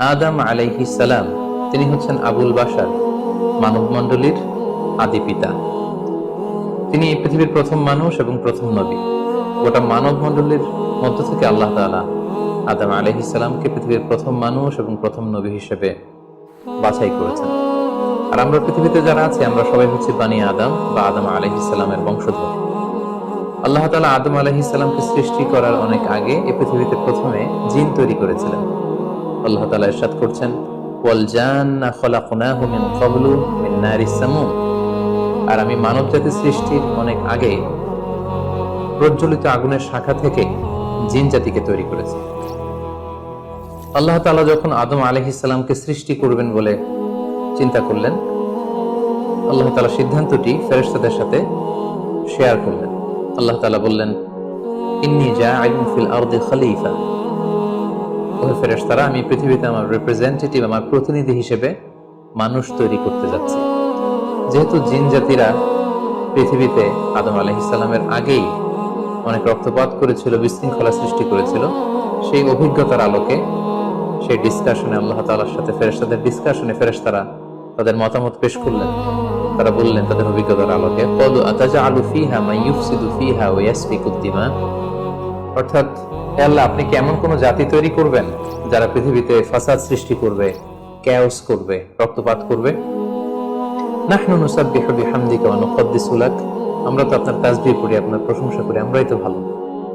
আদম আলাইহিস সালাম তিনি হচ্ছেন আবুল বাশার, মানব মণ্ডলীর আদি পিতা। তিনি এই পৃথিবীর প্রথম মানুষ এবং প্রথম নবী। গোটা মানব মণ্ডলীর মধ্য থেকে আল্লাহ তাআলা আদম আলাইহিস সালামকে পৃথিবীর প্রথম মানুষ এবং প্রথম নবী হিসেবে বাছাই করেছেন। আর আমরা পৃথিবীতে যারা আছি আমরা সবাই হচ্ছে বানি আদম বা আদম আলাইহিস সালামের বংশধর। আল্লাহ তাআলা আদম আলাইহিস সালামকে সৃষ্টি করার অনেক আগে এই পৃথিবীতে প্রথমে জিন তৈরি করেছিলেন। আল্লাহ তাআলা ইরশাদ করছেন, ওয়াল জান্না খলাকনাহু মিন ক্বাবলু মিন নারিস সামুম। আর আমি মানব জাতির সৃষ্টির অনেক আগে প্রজ্বলিত আগুনের শাখা থেকে জিন জাতিকে তৈরি করেছি। আল্লাহ তাআলা যখন আদম আলাইহিস সালামকে সৃষ্টি করবেন বলে চিন্তা করলেন, আল্লাহ তাআলা সিদ্ধান্তটি ফেরেশতাদের সাথে শেয়ার করলেন। আল্লাহ তাআলা বললেন, ইন্নী জাইলুন ফিল আরদি খলিফা। ওহে ফেরেশতারা, আমি পৃথিবীতে আমার রিপ্রেজেন্টেটিভ, আমার প্রতিনিধি হিসেবে মানুষ তৈরি করতে যাচ্ছি। যেহেতু জিন জাতিরা পৃথিবীতে আদম আলাইহিস সালামের আগেই অনেক রক্তপাত করেছিল, বিশৃঙ্খলা সৃষ্টি করেছিল, সেই অভিজ্ঞতার আলোকে সেই ডিসকাশনে আল্লাহ তাআলার সাথে ফেরেশতাদের ডিসকাশনে ফেরেশতারা তাদের মতামত পেশ করলেন। তারা বললেন তাদের অভিজ্ঞতার আলোকে, ক্বালু আতাজআলু ফিহা মান ইউফসিদু ফিহা ওয়া ইয়াসফিকুদ দিমা। অর্থাৎ, হে আল্লাহ, আপনি কি এমন কোন জাতি তৈরি করবেন যারা পৃথিবীতে ফাসাদ সৃষ্টি করবে, ক্যাওস করবে, রক্তপাত করবে? নাহনু নুসাব্বিহু বিহামদিকা ওয়া নুকদ্দিসু লাক। আমরা তো আপনার তাসবিহ করি, আপনার প্রশংসা করি, আমরাই তো ভালো,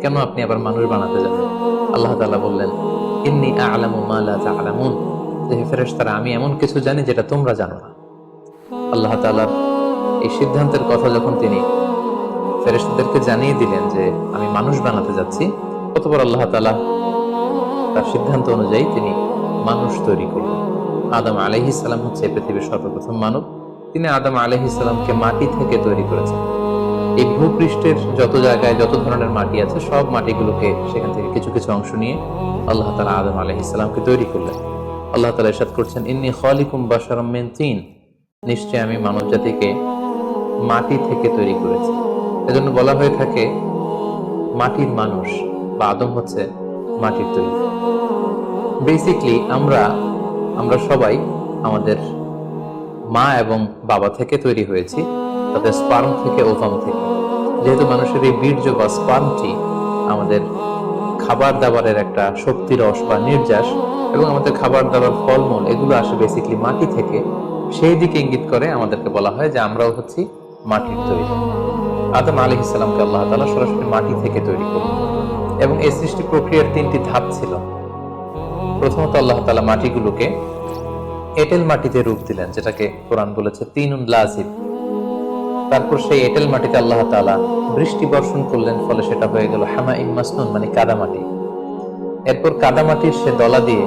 কেন আপনি আবার মানুষ বানাতে যাবেন? আল্লাহ তাআলা বললেন, ইন্নী আ'লামু মা লা তা'লামুন। যে ফেরেশতারা, আমি এমন কিছু জানি যেটা তোমরা জানো না। আল্লাহ তাআলার এই সিদ্ধান্তের কথা যখন তিনি ফেরেশতাদেরকে জানিয়ে দিলেন যে আমি মানুষ বানাতে যাচ্ছি, অতঃপর আল্লাহ তাআলা তার সিদ্ধান্ত অনুযায়ী তিনি মানুষ তৈরি করলেন। আদম আলাইহিস সালাম হচ্ছে পৃথিবীর সর্বপ্রথম মানব। তিনি আদম আলাইহিস সালামকে মাটি থেকে তৈরি করেছেন। এই ভূপৃষ্ঠের যত জায়গায় যত ধরনের মাটি আছে, সব মাটিগুলোকে সেখান থেকে কিছু কিছু অংশ নিয়ে আল্লাহ তাআলা আদম আলাইহিস সালামকে তৈরি করলেন। আল্লাহ তাআলা ইরশাদ করছেন, ইন্নী খালিকুম বাশারাম মিন তিন। নিশ্চয় আমি মানব জাতিকে মাটি থেকে তৈরি করেছি। এজন্য বলা হয়ে থাকে মাটির মানুষ বা আদম হচ্ছে মাটির তৈরি। বেসিকলি আমরা সবাই আমাদের মা এবং বাবা থেকে তৈরি হয়েছি, তাদের স্পার্ম থেকে, ওভাম থেকে। যেহেতু মানুষের এই বীর্য বা স্পার্মটি আমাদের খাবার দাবারের একটা শক্তি রস বা নির্যাস, এবং আমাদের খাবার দাবার ফলমূল এগুলো আসে বেসিকলি মাটি থেকে, সেই দিকে ইঙ্গিত করে আমাদেরকে বলা হয় যে আমরাও হচ্ছি মাটির তৈরি। আদম আলাইহিস সালামকে আল্লাহ তাআলা সরাসরি মাটি থেকে তৈরি করলেন, এবং এই সৃষ্টি প্রক্রিয়ার তিনটি ধাপ ছিল। প্রথমত আল্লাহ তাআলা মাটিগুলোকে এঁটেল মাটিতে রূপ দিলেন, যেটাকে কোরআন বলেছে তিনুন লাযিব। তারপর সেই এঁটেল মাটিতে আল্লাহ তাআলা বৃষ্টি বর্ষণ করলেন, ফলে সেটা হয়ে গেল হামাইম মাসনুন, মানে কাদামাটি। এরপর কাদামাটির সে দলা দিয়ে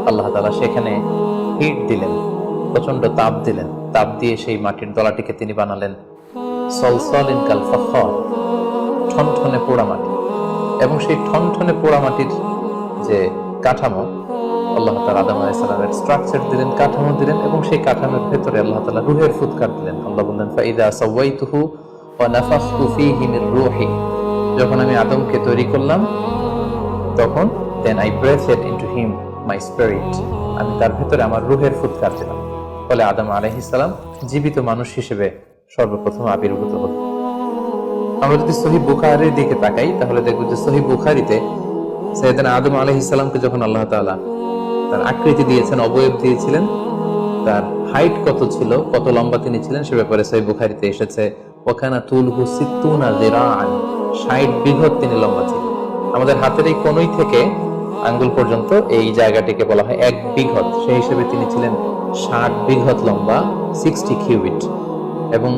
আল্লাহ তাআলা সেখানে হিট দিলেন, প্রচন্ড তাপ দিলেন। তাপ দিয়ে সেই মাটির দলাটিকে তিনি বানালেন সলসলিন কাল ফাখর, ঠনঠনে পোড়া মাটি। এবং সেই ঠনঠনে পোড়া মাটির যে কাঠামো, আল্লাহ তাআলা আদম আলাইহিস সালামের স্ট্রাকচার দিলেন, কাঠামো দিলেন, এবং সেই কাঠামোর ভেতরে আল্লাহ তাআলা রূহের ফুৎকার দিলেন। আল্লাহ বললেন, ফাইদা সাওয়াইতুহু ওয়া নাফাখতু ফীহি মির রূহি। যখন আমি আদমকে তৈরি করলাম, তখন then I breathed into him my spirit. আমি তার ভেতরে আমার রূহের ফুৎকার দিলাম। ফলে আদম আলাইহিস সালাম জীবিত মানুষ হিসেবে সর্বপ্রথম আবির্ভূত হল। আমরা যদি সহিহ বুখারীর দিকে তাকাই, তাহলে দেখব যে সহিহ বুখারীতে সাইয়েদনা আদম আলাইহিস সালামকে যখন আল্লাহ তাআলা তার আকৃতি দিয়েছেন, অবয়ব দিয়েছিলেন, তার হাইট কত ছিল, কত লম্বা তিনি ছিলেন, সে ব্যাপারে সহিহ বুখারীতে এসেছে, ওয়াকানা তুলহু সিত্তুনা যিরাআন, 60 বিঘত তিনি লম্বা ছিলেন। আমাদের হাতের এই কোণই থেকে আঙ্গুল পর্যন্ত এই জায়গাটিকে বলা হয় 1 বিঘত। সেই হিসেবে তিনি ছিলেন 60 বিঘত লম্বা, 60 কিউবিট। এবং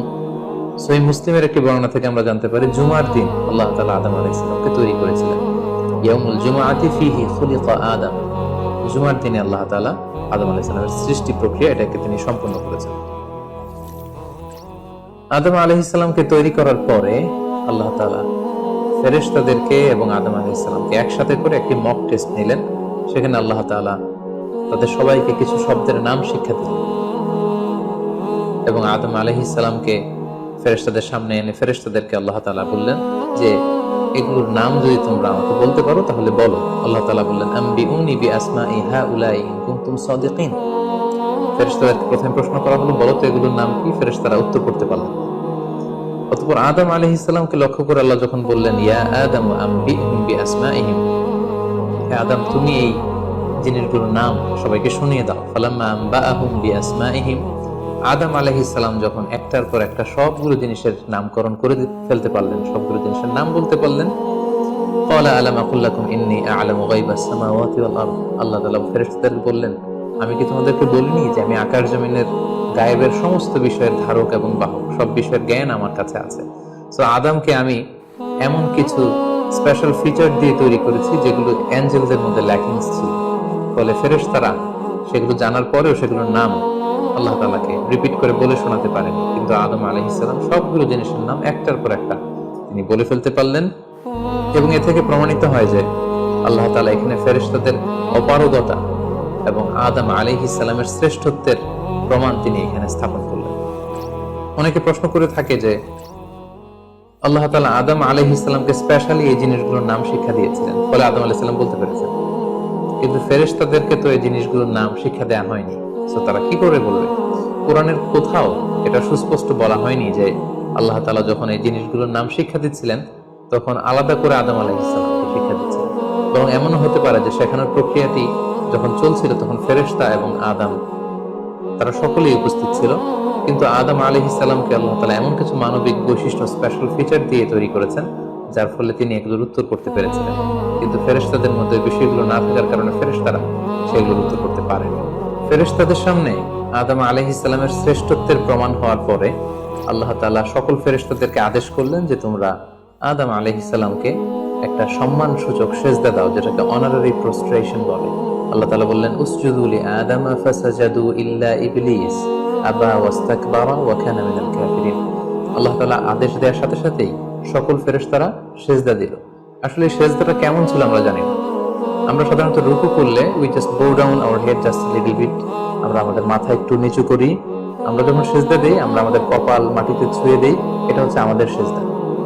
সহিহ মুসলিমের একটি বর্ণনা থেকে আমরা জানতে পারি, জুমার দিন আল্লাহ তাআলা আদম আলাইহিস সালামকে তৈরি করেছিলেন। ইয়াউমুল জুমআতি ফীহি খুলিকা আদম। জুমার দিনে আল্লাহ তাআলা আদম আলাইহিস সালামের সৃষ্টি প্রক্রিয়া এটাকে তিনি সম্পন্ন করেছেন। আদম আলাইহিস সালামকে তৈরি করার পরে আল্লাহ তাআলা ফেরেশতাদেরকে এবং আদম আলাইহিস সালামকে একসাথে করে একটি মক টেস্ট নিলেন। সেখানে আল্লাহ তাআলা তাদের সবাইকে কিছু শব্দের নাম শিক্ষা দিলেন, এবং আদম আলাইহিস সালামকে ফেরেশতাদের সামনে এনে ফেরেশতাদেরকে আল্লাহ তাআলা বললেন যে এগুলোর নাম যদি তোমরা আমাকে বলতে পারো তাহলে বলো। আল্লাহ তাআলা বললেন, আম্বিউনি বিআসমাই হাউলাই ইন কুনতুম সাদিকিন। ফেরেশতাদেরকে প্রথমে প্রশ্ন করা হলো, বলো তো এগুলোর নাম কি? ফেরেশতারা উত্তর করতে পারল। অতঃপর আদম আলাইহিস সালামকে লক্ষ্য করে আল্লাহ যখন বললেন, ইয়া আদম আম্বিহুম বিআসমাইহিম, হে আদম তুমি এই জিনিসগুলোর নাম সবাইকে শুনিয়ে দাও। ফালাম্মা আম্বাআহুম বিআসমাইহিম, আদম আলাইহিস সালাম যখন একটার পর একটা সবগুলো জিনিসের নামকরণ করে ফেলতে পারলেন, সবগুলো জিনিসের নাম বলতে পারলেন, ক্বালা আলাম আকুল লাকুম ইন্নী আ'লামু গায়বাস সামাওয়াতি ওয়াল আরদ, আল্লাহ তাআলা ফেরেশতাদের বললেন, আমি কি তোমাদেরকে বলিনি যে আমি আকাশ জমিনের গায়েবের সমস্ত বিষয়ের ধারক এবং বাহক, সব বিষয়ের জ্ঞান আমার কাছে আছে। সো আদমকে আমি এমন কিছু স্পেশাল ফিচার দিয়ে তৈরি করেছি যেগুলো অ্যাঞ্জেলদের মধ্যে ল্যাকিংস ছিল। ফলে ফেরেশতারা সেগুলো জানার পরেও সেগুলোর নাম আল্লাহ তাআলাকে রিপিট করে বলে শোনাতে পারেন, কিন্তু আদম আলাইহিস সালাম সবগুলো জিনিসের নাম একটার পর একটা তিনি বলে ফেলতে পারলেন। এবং এ থেকে প্রমাণিত হয় যে আল্লাহ তাআলা এখানে ফেরেশতাদের অপারগতা এবং আদম আলাইহিস সালামের শ্রেষ্ঠত্বের প্রমাণ তিনি এখানে স্থাপন করলেন। অনেকে প্রশ্ন করে থাকে যে আল্লাহ তাআলা আদম আলাইহিস সালামকে স্পেশালি এই জিনিসগুলোর নাম শিক্ষা দিয়েছিলেন, ফলে আদম আলাইহিস সালাম বলতে পেরেছেন, কিন্তু ফেরেশতাদেরকে তো এই জিনিসগুলোর নাম শিক্ষা দেওয়া হয়নি, তো তারা কি করে বলবে? কোরআনের কোথাও এটা সুস্পষ্ট বলা হয়নি যে আল্লাহ তাআলা যখন এই জিনিসগুলোর নাম শিক্ষা দিচ্ছিলেন তখন আলাদা করে আদম আলাইহিস সালামকে শিক্ষা দিচ্ছিলেন। বরং এমনও হতে পারে যে শেখানোর প্রক্রিয়াটি যখন চলছিল তখন ফেরেশতা এবং আদম তারা সকলেই উপস্থিত ছিল, কিন্তু আদম আলাইহিস সালামকে আল্লাহ তাআলা এমন কিছু মানবিক বৈশিষ্ট্য, স্পেশাল ফিচার দিয়ে তৈরি করেছেন যার ফলে তিনি এগুলোর উত্তর করতে পেরেছিলেন। কিন্তু ফেরেশতাদের মধ্যে বিষয়গুলো না থাকার কারণে ফেরেশতারা সেগুলোর উত্তর করতে পারেনি। ফেরেশতাদের সামনে আদম আলাইহিস সালামের শ্রেষ্ঠত্বের প্রমাণ হওয়ার পরে আল্লাহ তাআলা সকল ফেরেশতাদেরকে আদেশ করলেন যে তোমরা আদম আলাইহিস সালামকে একটা সম্মানসূচক সিজদা দাও, যেটাকে অনারারি প্রস্ট্রেশন বলে। আল্লাহ তাআলা বললেন, উসজুদু লিআদম ফাসাজাদু ইল্লা ইবলিস আবা ওয়াস্তাকবারা ওয়া কানা মিনাল কাফিরিন। আল্লাহ তাআলা আদেশ দেওয়ার সাথে সাথেই সকল ফেরেশতারা সিজদা দিল। আসলে এই সিজদাটা কেমন ছিল আমরা জানি না। আমরা সাধারণত রুকু করলে we just bow down our head just little bit, আমরা আমাদের মাথা একটু নিচু করি। আমরা যখন সিজদা দেই আমরা আমাদের কপাল মাটিতে ছুঁয়ে দেই, এটা হচ্ছে আমাদের সিজদা।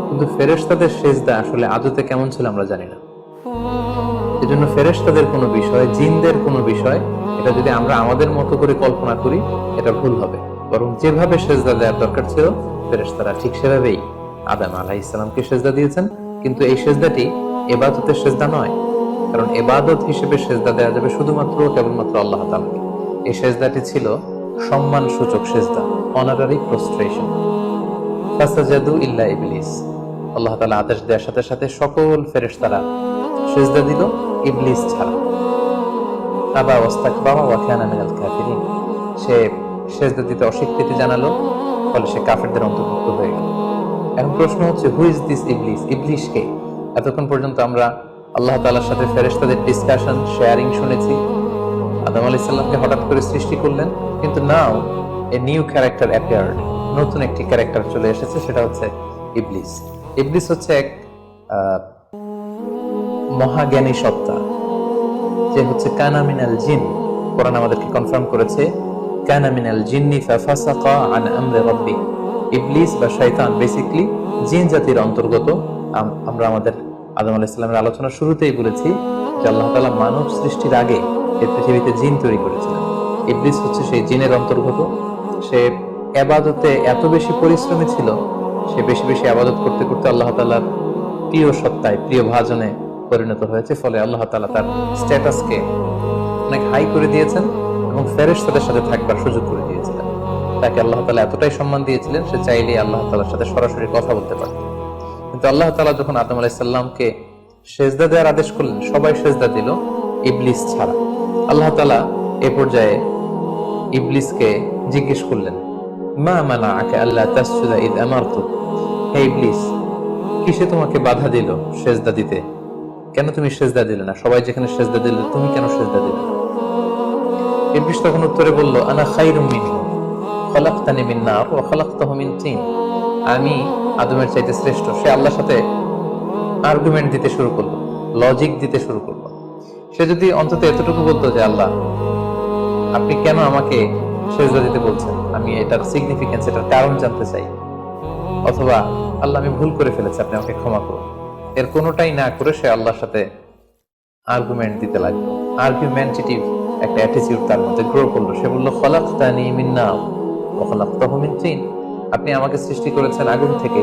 কিন্তু ফেরেশতাদের সিজদা আসলে আদতে কেমন ছিল আমরা জানি না। এজন্য ফেরেশতাদের কোনো বিষয়, জিনদের কোনো বিষয়, এটা যদি আমরা আমাদের মতো করে কল্পনা করি এটা ভুল হবে। বরং যেভাবে সিজদা দেওয়ার দরকার ছিল ফেরেশতারা ঠিক সেভাবেই আদম আলাইহিস সালামকে সিজদা দিয়েছেন। কিন্তু এই সিজদাটি ইবাদতের সিজদা নয়, কারণ ইবাদত হিসেবে সিজদা দেওয়া যাবে শুধুমাত্র কেবলমাত্র আল্লাহ তাআলাকে। এই সিজদাটি ছিল সম্মানসূচক সিজদা, অনারারি প্রস্ট্রেশন। ফাসাজাদু ইল্লা ইবলিস, আল্লাহ তাআলা আদেশ দেওয়ার সাথে সাথে সকল ফেরেশতারা সিজদা দিল, ইবলিস ছাড়া। আবা ওয়াস্তাকবারা ওয়া কানা মিনাল কাফিরিন, সে সিজদা দিতে অস্বীকৃতি জানালো, ফলে সে কাফেরদের অন্তর্ভুক্ত হয়ে গেল। এখন প্রশ্ন হচ্ছে, হু ইজ দিস ইবলিস? ইবলিস কে? এতক্ষণ পর্যন্ত আমরা আল্লাহ তাআলার সাথে ফেরেশতাদের ডিসকাশন, শেয়ারিং শুনেছি। আদম আলাইহিস সালামকে হঠাৎ করে সৃষ্টি করলেন, কিন্তু নাও এ নিউ ক্যারেক্টার অ্যাপিয়ার্ড, নতুন একটি ক্যারেক্টার চলে এসেছে, সেটা হচ্ছে ইবলিস। ইবলিস হচ্ছে এক মহাজ্ঞানী সত্তা, যে হচ্ছে কানা মিনাল জিন। কোরআন আমাদেরকে কনফার্ম করেছে, কানা মিনাল জিন্নি ফাফাসাকা আন আমরি রাব্বি। ইবলিস বা শয়তান বেসিক্যালি জিন জাতির অন্তর্গত। আমরা আমাদের আদম আলাইহিস সালামের আলোচনার শুরুতেই বলেছি যে আল্লাহ তাআলা মানব সৃষ্টির আগে এই পৃথিবীতে জিন তৈরি করেছিলেন। ইবলিস হচ্ছে সেই জিনের অন্তর্গত। সে ইবাদতে এত বেশি পরিশ্রমী ছিল, সে বেশি বেশি ইবাদত করতে করতে আল্লাহ তাআলার প্রিয় সত্তায়, প্রিয় ভাজনে পরিণত হয়েছে। ফলে আল্লাহ তাআলা তার স্ট্যাটাসকে অনেক হাই করে দিয়েছেন এবং ফেরেশতাদের সাথে থাকবার সুযোগ করে দিয়েছিলেন। তাকে আল্লাহ তাআলা এতটাই সম্মান দিয়েছিলেন, সে চাইলেই আল্লাহ তাআলার সাথে সরাসরি কথা বলতে পারত। কিন্তু আল্লাহ তাআলা যখন আদম আলাইহিস সালামকে সিজদা দেওয়ার আদেশ করলেন, সবাই সিজদা দিল, ইবলিস ছাড়া। আল্লাহ তাআলা এই পর্যায়ে ইবলিসকে জিজ্ঞেস করলেন, মা মানাআকা আল্লা তাসজুদা ইয আমারতুক, হে ইবলিস, কিসে তোমাকে বাধা দিল সিজদা দিতে? কেন তুমি সিজদা দিলে না? সবাই যেখানে সিজদা দিল, তুমি কেন সিজদা দিলে না? ইবলিস তখন উত্তরে বলল, আনা খায়রুম মিনহু খলাকতানি মিন নার ওয়া খলাকতাহু মিন তিন। আমি আদমের চাইতে শ্রেষ্ঠ। সে আল্লাহর সাথে আর্গুমেন্ট দিতে শুরু করলো, লজিক দিতে শুরু করলো। সে যদি অন্তত এতটুকু বলতো যে আল্লাহ আপনি কেন আমাকে সিজদা দিতে বলছেন, আমি এটার সিগনিফিকেন্স, এটার কারণ জানতে চাই, অথবা আল্লাহ আমি ভুল করে ফেলেছি, আপনি আমাকে ক্ষমা করুন, এর কোনোটাই না করে সে আল্লাহর সাথে আর্গুমেন্ট দিতে লাগলো। আর্গুমেন্টেটিভ একটা অ্যাটিটিউড তার মধ্যে গ্রো করলো। সে বলল, খলাকতানি মিন নার ওয়া খলাকতাহু মিন তিন। আপনি আমাকে সৃষ্টি করেছেন আগুন থেকে,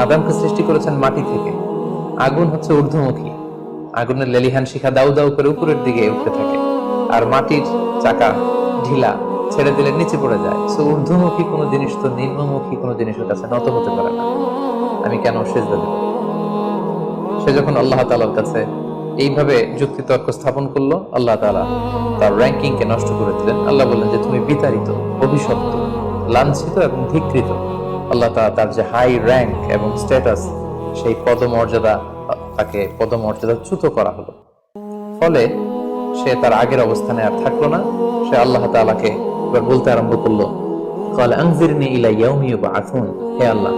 আদমকে সৃষ্টি করেছেন মাটি থেকে। আগুন হচ্ছে ঊর্ধ্বমুখী, আগুনের লেলিহান শিখা দাউ দাউ করে উপরের দিকে উঠতে থাকে, আর মাটির চাকা ঢিলা, ছেড়ে দিলে নিচে পড়ে যায়। সো ঊর্ধ্বমুখী কোনো জিনিস তো নিম্নমুখী কোনো জিনিসের কাছে নত হতে পারে না। আমি কেন সেজদা দেব? সে যখন আল্লাহ তাআলার কাছে এইভাবে যুক্তিতর্ক স্থাপন করলো, আল্লাহ তাআলা তার র্যাঙ্কিং কে নষ্ট করে দিলেন। আল্লাহ বললেন যে তুমি বিতাড়িত, অভিশপ্ত, লাঞ্ছিত এবং ধিক্কৃত। আল্লাহ তাআলা তার যে হাই র্যাঙ্ক এবং স্ট্যাটাস, সেই পদমর্যাদা, তাকে পদমর্যাদাচ্যুত করা হলো। ফলে সে তার আগের অবস্থানে আর থাকলো না। সে আল্লাহ তাআলাকে এবার বলতে আরম্ভ করলো, ক্বালা আনজিরনি ইলা ইয়াউমি ইউবআসুন। হে আল্লাহ,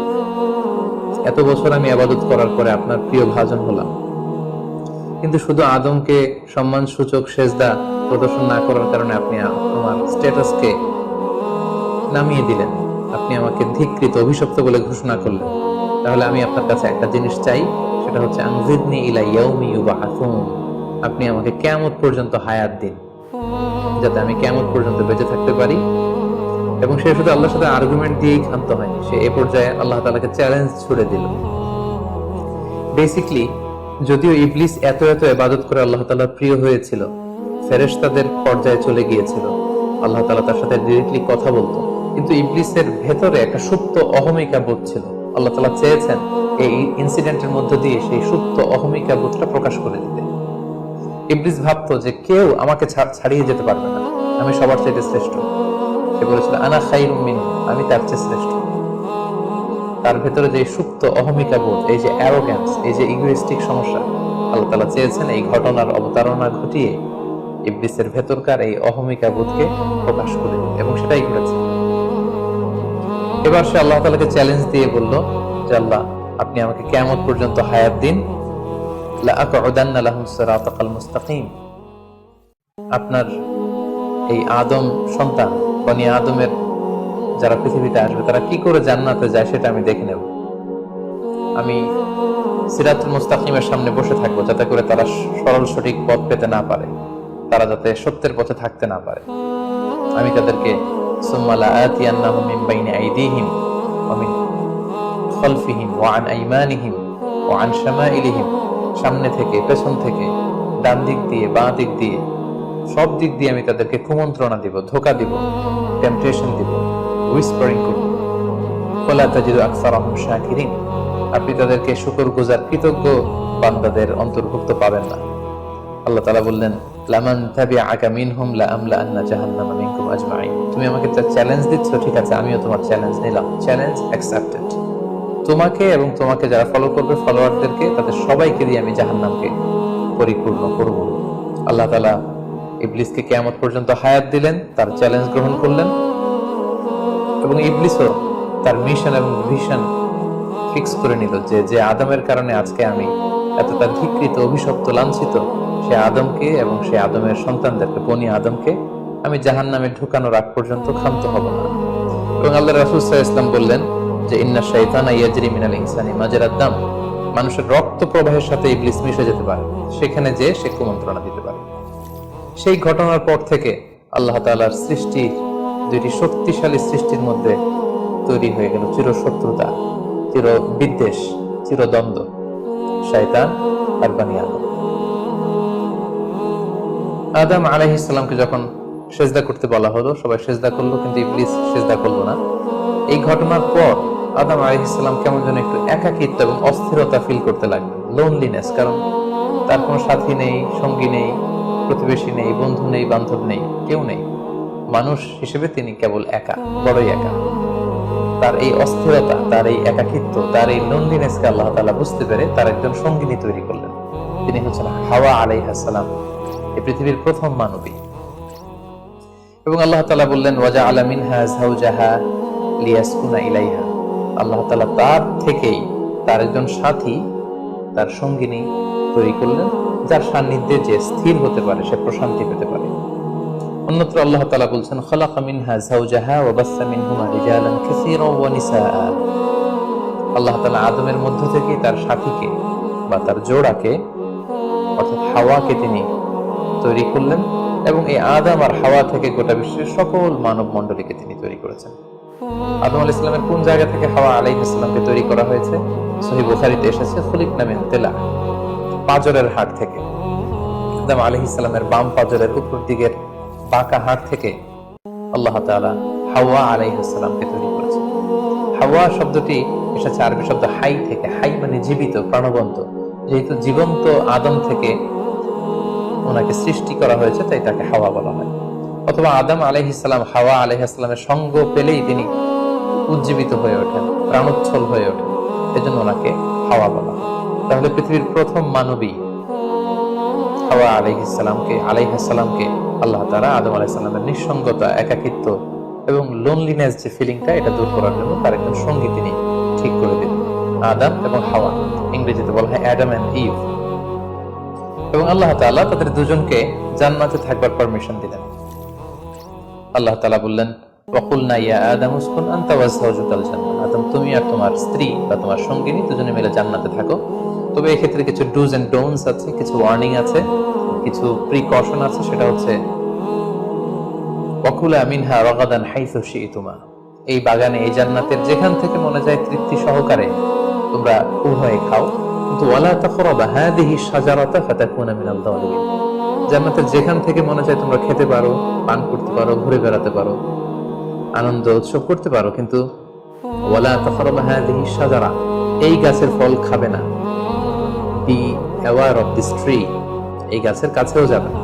এত বছর আমি ইবাদত করার পরে আপনার প্রিয় ভাজন হলাম, কিন্তু শুধু আদমকে সম্মান সূচক সেজদা প্রদর্শন না করার কারণে আপনি আমার স্ট্যাটাসকে নামিয়ে দিলেন, আপনি আমাকে ধিক্কৃত, অভিশপ্ত বলে ঘোষণা করলেন। তাহলে আমি আপনার কাছে একটা জিনিস চাই, সেটা হচ্ছে আনজিরনি ইলা ইয়াউমি ইউবআসুন। আপনি আমাকে কিয়ামত পর্যন্ত হায়াত দিন, যাতে আমি কিয়ামত পর্যন্ত বেঁচে থাকতে পারি। এবং সে শুধু আল্লাহর সাথে আর্গুমেন্ট দিয়েই ক্ষান্ত হয়নি, সে এ পর্যায়ে আল্লাহ তাআলাকে চ্যালেঞ্জ ছুড়ে দিল। বেসিক্যালি যদিও ইবলিস এত ইবাদত করে আল্লাহ তাআলার প্রিয় হয়েছিল, ফেরেশতাদের পর্যায়ে চলে গিয়েছিল, আল্লাহ তাআলা তার সাথে ডিরেক্টলি কথা বলতো, কিন্তু ইবলিসের ভেতরে একটা সুপ্ত অহমিকা বোধ ছিল। আল্লাহ তাআলা চেয়েছেন এই ইনসিডেন্টের মধ্য দিয়ে সেই সুপ্ত অহমিকা বোধটা প্রকাশ করে দিতে। ইবলিস ভাবতো যে কেউ আমাকে ছাড়িয়ে যেতে পারবে না, আমি সবার চাইতে শ্রেষ্ঠ। সে বলেছিল, আনা খায়রুম মিনহু, আমি তার চেয়ে শ্রেষ্ঠ। তার ভেতরে যে সুপ্ত অহমিকা বোধ, এই যে অ্যারোগ্যান্স, এই যে ইগোইস্টিক সমস্যা, আল্লাহ তাআলা চেয়েছেন এই ঘটনার অবতারণা ঘটিয়ে ইবলিসের ভেতরকার এই অহমিকা বোধকে প্রকাশ করে দিতে, এবং সেটাই ঘটেছে। এবার সে আল্লাহ তাআলাকে চ্যালেঞ্জ দিয়ে বলল যে আল্লাহ, আপনি আমাকে কিয়ামত পর্যন্ত হায়াত দিন, লা আকউদান্না লাহুম সিরাতাকাল মুস্তাকিম। আপনার এই আদম সন্তান, বনি আদমের যারা পৃথিবীতে আসবে, তারা কি করে জান্নাতে যায় সেটা আমি দেখে নেব। আমি সিরাতুল মুস্তাকিমের সামনে বসে থাকবো, যাতে করে তারা সরল সঠিক পথ পেতে না পারে, তারা যাতে সত্যের পথে থাকতে না পারে। আমি তাদেরকে সুম্মা লাআতিয়ান্নাহুম মিন বাইনি আইদিহিম ওয়া মিন খালফিহিম ওয়া আন আইমানিহিম ওয়া আন শামাইলিহিম, সামনে থেকে, পেছন থেকে, ডান দিক দিয়ে, বাঁ দিক দিয়ে, সব দিক দিয়ে আমি তাদেরকে কুমন্ত্রণা দিব, ধোঁকা দিব, টেম্পটেশন দিব, হুইসপারিং করব। ফালা তাজিদু আকসারাহুম শাকিরিন, আপনি তাদেরকে শুকরগুজার, কৃতজ্ঞ বান্দাদের অন্তর্ভুক্ত পাবেন না। আল্লাহ তাআলা বললেন, লামান তাবিআকা মিনহুম লাআমলাআন্না জাহান্নামা মিনকুম আজমাইন। তুমি আমাকে চ্যালেঞ্জ দিচ্ছ, ঠিক আছে, আমিও তোমার চ্যালেঞ্জ নিলাম, চ্যালেঞ্জ অ্যাকসেপ্টেড। তোমাকে এবং তোমাকে যারা ফলো করবে, ফলোয়ারদেরকে, তাদের সবাইকে দিয়ে আমি জাহান্নামকে পরিপূর্ণ করব। আল্লাহ তাআলা ইবলিসকে কিয়ামত পর্যন্ত হায়াত দিলেন, তার চ্যালেঞ্জ গ্রহণ করলেন, এবং ইবলিসও তার মিশন এবং ভিশন ফিক্স করে নিল যে যে আদমের কারণে আজকে আমি এতটা ধিক্কৃত, অভিশপ্ত, লাঞ্ছিত, সে আদমকে এবং সে আদমের সন্তানদেরকে, বনি আদমকে আমি জাহান্নামে ঢুকানোর আগ পর্যন্ত ক্ষান্ত হব না। এবং আল্লাহ রাসূল সাল্লাল্লাহু আলাইহি ওয়াসাল্লাম বললেন যে ইন্না শাইতানা ইয়াজরি মিনাল ইনসানি মাজরাদ দাম, মানুষের রক্ত প্রবাহের সাথে ইবলিস মিশে যেতে পারে, সেখানে যে সে কুমন্ত্রণা দিতে পারে। সেই ঘটনার পর থেকে আল্লাহ তাআলার সৃষ্টির, দুইটি শক্তিশালী সৃষ্টির মধ্যে তৈরি হয়ে গেল চিরশত্রুতা, চির বিদ্বেষ, চিরদ্বন্দ্ব, শয়তান আর বনি আদম। আদম আলাইহিস সালামকে যখন সেজদা করতে বলা হলো, সবাই সেজদা করলো, কিন্তু ইবলিস সেজদা করলো না। এই ঘটনার পর আদম আলাইহিস সালাম কেমন যেন একটু একাকিত্ব এবং অস্থিরতা ফিল করতে লাগলেন, লোনলিনেস, কারণ তার কোনো সাথী নেই, সঙ্গী নেই, প্রতিবেশী নেই, বন্ধু নেই, বান্ধব নেই, কেউ নেই। মানুষ হিসেবে তিনি কেবল একা, বড়ই একা। তার এই অস্থিরতা, তার এই একাকিত্ব, তার এই লোনলিনেসকে আল্লাহ তাআলা বুঝতে পেরে তার একজন সঙ্গিনী তৈরি করলেন। তিনি হচ্ছেন হাওয়া আলাইহিস সালাম, এই পৃথিবীর প্রথম মানবী। এবং আল্লাহ তাআলা বললেন, ওয়াজআলা মিনহা যাওজাহা লিয়াসকুনা ইলাইহা। আল্লাহ তাআলা তার থেকেই তার একজন সাথী, তার সঙ্গিনী তৈরি করলেন, যার সান্নিধ্যে যে স্থির হতে পারে, সে প্রশান্তি পেতে পারে। অন্যত্র আল্লাহ তাআলা বলছেন, খালাকা মিনহা যাওজাহা ওয়া বাসসা মিনহুমা রিজালান কাসীরান ওয়া নিসাআ। আল্লাহ তাআলা আদমের মধ্য থেকে তার সাথীকে বা তার জোড়াকে অর্থাৎ হাওয়াকে তিনি তৈরি করলেন, এবং এই আদম আর হাওয়া থেকে গোটা বিশ্বের সকল মানব মণ্ডলীকে তিনি তৈরি করেছেন। আদম আলাইহিস সালামের কোন জায়গা থেকে হাওয়া আলাইহিস সালামকে তৈরি করা হয়েছে? সহিহ বুখারীতে এসেছে খুলিকনা মিন তিলা, পাঁজরের হাড় থেকে। আদম আলাইহিস সালামের বাম পাঁজরের উপর দিকের বাঁকা হাড় থেকে আল্লাহ তাআলা হাওয়া আলাইহিস সালামকে তৈরি করেছেন। হাওয়া শব্দটি এসেছে আরবি শব্দ হাই থেকে। হাই মানে জীবিত, প্রাণবন্ত। যেহেতু জীবন্ত আদম থেকে ওনাকে সৃষ্টি করা হয়েছে, তাই তাকে হাওয়া বলা হয়। অথবা আদম আলাইহিস সালাম হাওয়া আলাইহিস সালামের সঙ্গ পেলেই তিনি উজ্জীবিত হয়ে ওঠেন, প্রাণোচ্ছল হয়ে ওঠেন, এজন্য ওনাকে হাওয়া বলা হয়। তাহলে পৃথিবীর প্রথম মানবী হাওয়া আলাইহিস সালামকে আল্লাহ তাআলা আদম আলাইহিস সালামের নিঃসঙ্গতা, একাকিত্ব এবং লোনলিনেস যে ফিলিংটা, এটা দূর করার জন্য তার একজন সঙ্গী তিনি ঠিক করে দিলেন, আদম এবং হাওয়া। ইংরেজিতে বলা হয় অ্যাডাম এন্ড ইভ। এবং আল্লাহ তাআলা তাদের দুজনকে জান্নাতে থাকবার পারমিশন দিলেন। আল্লাহ তাআলা বললেন, ওয়াকুলনা ইয়া আদম উসকুন আনতা ওয়া যাওজুকাল জান্নাহ। আদম, তুমি আর তোমার স্ত্রী বা তোমার সঙ্গিনী দুজনে মিলে জান্নাতে থাকো। তবে এই ক্ষেত্রে কিছু ডুজ এন্ড ডোন্টস আছে, কিছু ওয়ার্নিং আছে, কিছু প্রিকশন আছে। সেটা হচ্ছে ওয়াকুলা মিনহা রাগাদান হাইসু শি'তুমা। এই বাগানে, এই জান্নাতের যেখান থেকে মনে যায় তৃপ্তি সহকারে তোমরা উভয়ে খাও, কিন্তু ওয়ালা তাকরাবা হাদিহি শাজারাতা ফাতাকুনা মিনাল যালিমিন। জান্নাতের যেখান থেকে মনে যায় তোমরা খেতে পারো, পান করতে পারো, ঘুরে বেড়াতে পারো, আনন্দ উৎসব করতে পারো, কিন্তু ওয়ালা তাকরাবা হাদিহি শাজারা, এই গাছের ফল খাবে না। Be aware of this tree, এই গাছের কাছেও যাবে না।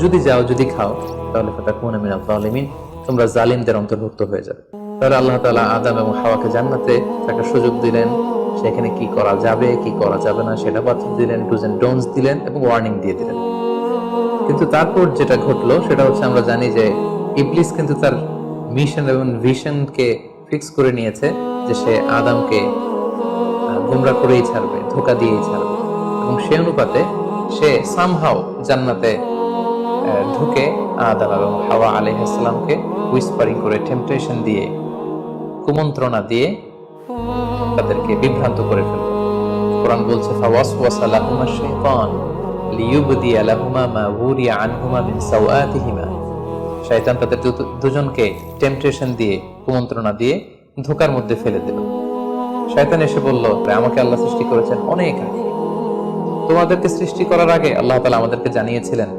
যদি যাও, যদি খাও, তাহলে ফাতাকুনা মিনাল যালিমিন, তোমরা জালিমদের অন্তর্ভুক্ত হয়ে যাবে। তাহলে আল্লাহ তাআলা আদম এবং হাওয়াকে জান্নাতে থাকার সুযোগ দিলেন। সেখানে কি করা যাবে, কি করা যাবে না সেটা বাতলে দিলেন, ডুজ এন্ড ডোন্টস দিলেন এবং ওয়ার্নিং দিয়ে দিলেন। কিন্তু তারপর যেটা ঘটলো সেটা হচ্ছে, আমরা জানি যে ইবলিস কিন্তু তার মিশন এবং ভিশনকে ফিক্স করে নিয়েছে যে সে আদমকে গোমরা করেই ছাড়বে, ধোঁকা দিয়েই ছাড়বে। এবং সে অনুপাতে সে সামহাও জান্নাতে ঢুকে আদম এবং হাওয়া আলাইহিস সালামকে হুইসপারিং করে, টেম্পটেশন দিয়ে, কুমন্ত্রণা দিয়ে তাদেরকে বিভ্রান্ত করে ফেলল। কোরআন বলছে, ফাওয়াসওয়াসা লাহুমা শাইতান লিইউবদিয়া লাহুমা মা উরিয়া আনহুমা মিন সাওআতিহিমা। শয়তান তাদের দুজনকে টেম্পটেশন দিয়ে, কুমন্ত্রণা দিয়ে ধোঁকার মধ্যে ফেলে দিল। শয়তান এসে বলল, আমাকে আল্লাহ সৃষ্টি করেছেন অনেক আগে, তোমাদেরকে সৃষ্টি করার আগে আল্লাহ তাআলা আমাদেরকে জানিয়েছিলেন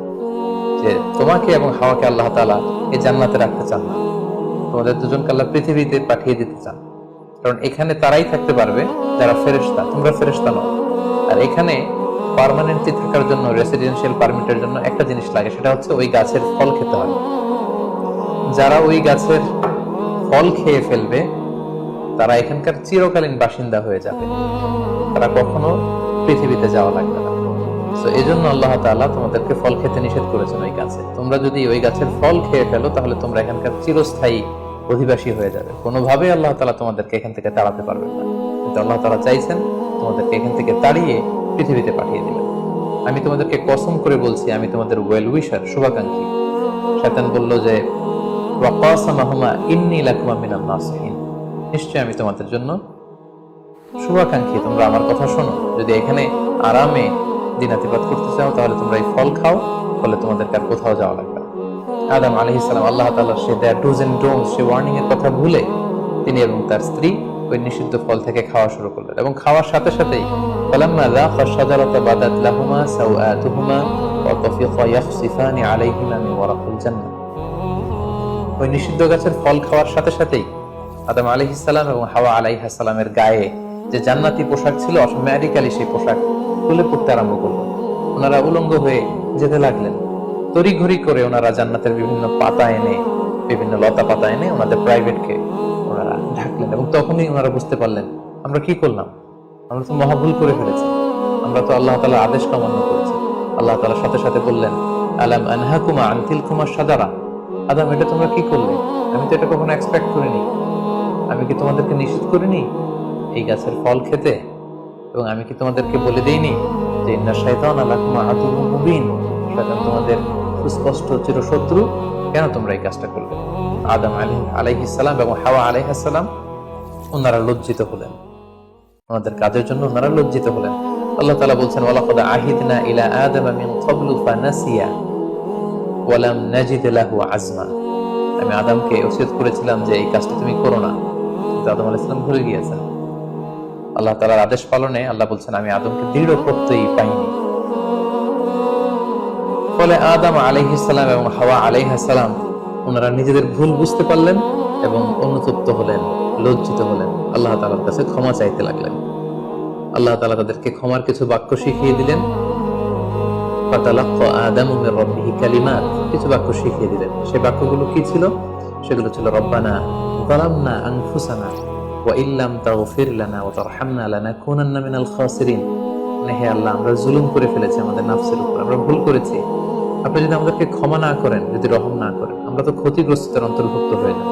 যে তোমাকে এবং হাওয়াকে আল্লাহ তাআলা এই জান্নাতে রাখতে চান না, তোমাদের দুজনকে আল্লাহ পৃথিবীতে পাঠিয়ে দিতে চান। কারণ এখানে তারাই থাকতে পারবে যারা ফেরেশতা, তোমরা ফেরেশতা নও। আর এখানে পার্মানেন্টলি থাকার জন্য, রেসিডেন্সিয়াল পারমিটের জন্য একটা জিনিস লাগে, সেটা হচ্ছে ওই গাছের ফল খেতে হয়। যারা ওই গাছের ফল খেয়ে ফেলবে তারা এখানকার চিরকালীন বাসিন্দা হয়ে যাবে, তারা কখনো পৃথিবীতে যাওয়া লাগবে না। তো এই জন্য আল্লাহ তাআলা তোমাদেরকে ফল খেতে নিষেধ করেছেন ওই গাছে। তোমরা যদি ওই গাছের ফল খেয়ে ফেলো তাহলে তোমরা এখানকার চিরস্থায়ী অধিবাসী হয়ে যাবে। কোনোভাবেই আল্লাহ তাআলা তোমাদেরকে এখান থেকে তাড়াতে পারবেন না। কিন্তু আল্লাহ তাআলা চাইছেন তোমাদেরকে এখান থেকে তাড়িয়ে পৃথিবীতে পাঠিয়ে দিবেন। আমি তোমাদেরকে কসম করে বলছি, আমি তোমাদের ওয়েল উইশার, শুভাকাঙ্ক্ষী। শয়তান বলল যে, ওয়াকাসামাহুমা ইন্নী লাকুমা মিনান নাসিহিন, নিশ্চয় আমি তোমাদের জন্য শুভাকাঙ্ক্ষী, তোমরা আমার কথা শোনো। যদি এখানে আরামে দিনাতিপাত করতে চাও তাহলে তোমরা এই ফল খাও, ফলে তোমাদেরকে আর কোথাও যাওয়া লাগবে না। আদম আলাইহিস সালাম আল্লাহ তাআলার সে দেয়া ডুজ এন্ড ডোন্টস, সে ওয়ার্নিং এর কথা ভুলে তিনি এবং তার স্ত্রী ওই নিষিদ্ধ ফল থেকে খাওয়া শুরু করলেন। এবং খাওয়ার সাথে সাথেই ফালাম্মা যাকা শাজারাতা বাদাত লাহুমা সাওআতুহুমা ওয়া তাফিকা ইয়াখসিফানি আলাইহিমা মিন ওয়ারাকিল জান্নাহ। ওই নিষিদ্ধ গাছের ফল খাওয়ার সাথে সাথেই আদম আলাইহিস সালাম এবং হাওয়া আলাইহিস সালামের গায়ে যে জান্নাতি পোশাক ছিল, অটোমেটিক্যালি সেই পোশাক খুলে পড়তে আরম্ভ করলো। ওনারা উলঙ্গ হয়ে যেতে লাগলেন। তড়িঘড়ি করে ওনারা জান্নাতের বিভিন্ন পাতা এনে, বিভিন্ন লতা পাতা এনে ওনাদের প্রাইভেটকে ওনারা ঢাকলেন। এবং তখনই ওনারা বুঝতে পারলেন, আমরা কি করলাম, আমরা তো মহাভুল করে ফেলেছি, আমরা তো আল্লাহ তাআলার আদেশ অমান্য করেছি। আল্লাহ তাআলা সাথে সাথে বললেন, আলাম আনহাকুমা আন তিলকুমা শাজারা। আদম, এটা তোমরা কি করলে? আমি তো এটা কখনো এক্সপেক্ট করিনি। আমি কি তোমাদেরকে নিষেধ করিনি এই গাছের ফল খেতে? এবং আমি কি তোমাদেরকে বলে দেইনি যে ইন্না শাইতানা লাকুম আদুউম মুবিন, শয়তান তোমাদের সুস্পষ্ট চিরশত্রু? কেন তোমরা এই কাজটা করলে? আদম আলাইহিস সালাম এবং হাওয়া আলাইহিস সালাম ওনারা লজ্জিত হলেন। ওনাদের কাজের জন্য ওনারা লজ্জিত হলেন। আল্লাহ তাআলা বলছেন, ওয়ালাকাদ আহিদনা ইলা আদামা মিন ক্বাবলু ফানাসিয়া ওয়া লাম নাজিদ লাহু আজমা। আমি আদমকে ওসিয়ত করেছিলাম যে এই কাজটা তুমি করো না, কিন্তু আদম আলাইহিস সালাম ভুলে গিয়েছেন। আল্লাহ তাআলার আদেশ পালনে আল্লাহ বলছেন, আমি আদমকে দৃঢ় প্রত্যয়ী পাইনি। ফলে আদম আলাইহিস সালাম এবং হাওয়া আলাইহিস সালাম ওনারা নিজেদের ভুল বুঝতে পারলেন এবং অনুতপ্ত হলেন, লজ্জিত হলেন, আল্লাহ তাআলার কাছে ক্ষমা চাইতে লাগলেন। আল্লাহ তাআলা তাদেরকে ক্ষমার কিছু বাক্য শিখিয়ে দিলেন। ফাতালাক্কা আদামু মির রাব্বিহি কালিমাত, কিছু বাক্য শিখিয়ে দিলেন। সেই বাক্যগুলো কি ছিল? সেগুলো ছিল, রব্বানা যালামনা আনফুসানা ওয়া ইল্লাম তাগফির লানা ওয়া তারহামনা লানাকুনান্না মিনাল খাসিরিন। হে আল্লাহ, আমরা জুলুম করে ফেলেছি আমাদের নাফসের উপর, আমরা ভুল করেছি। আপনি যদি আমাদেরকে ক্ষমা না করেন, যদি রহম না করেন, আমরা তো ক্ষতিগ্রস্তদের অন্তর্ভুক্ত হয়ে যাব।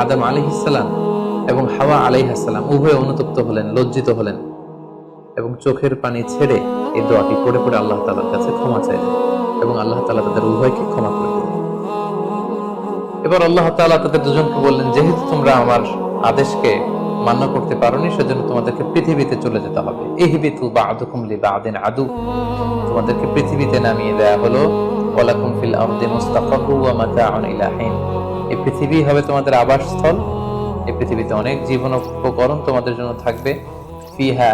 আদম আলাইহিস সালাম এবং হাওয়া আলাইহিস সালাম উভয়ে অনুতপ্ত হলেন, লজ্জিত হলেন এবং চোখের পানি ছেড়ে এই দোয়াটি পড়ে পড়ে আল্লাহ তাআলার কাছে ক্ষমা চাইলেন এবং আল্লাহ তাআলা তাদের উভয়কে ক্ষমা করে দিলেন। এবার আল্লাহ তাআলা তাদের দুজনকে বললেন, যেহেতু তোমরা আমার আদেশকে মান্য করতে পারোনি, সেজন্য তোমাদেরকে পৃথিবীতে চলে যেতে হবে। ইহবিতু বা'দুকুম লিবা'দিন আদু, তোমাদেরকে পৃথিবীতে নামিয়ে দেয়া হলো। ওয়ালাকুম ফিল আরদি মুস্তাকাররু ওয়া মাতাউন ইলা হিন, এই পৃথিবী হবে তোমাদের আবাসস্থল। এই পৃথিবীতে অনেক জীবন উপকরণ তোমাদের জন্য থাকবে। ফিহা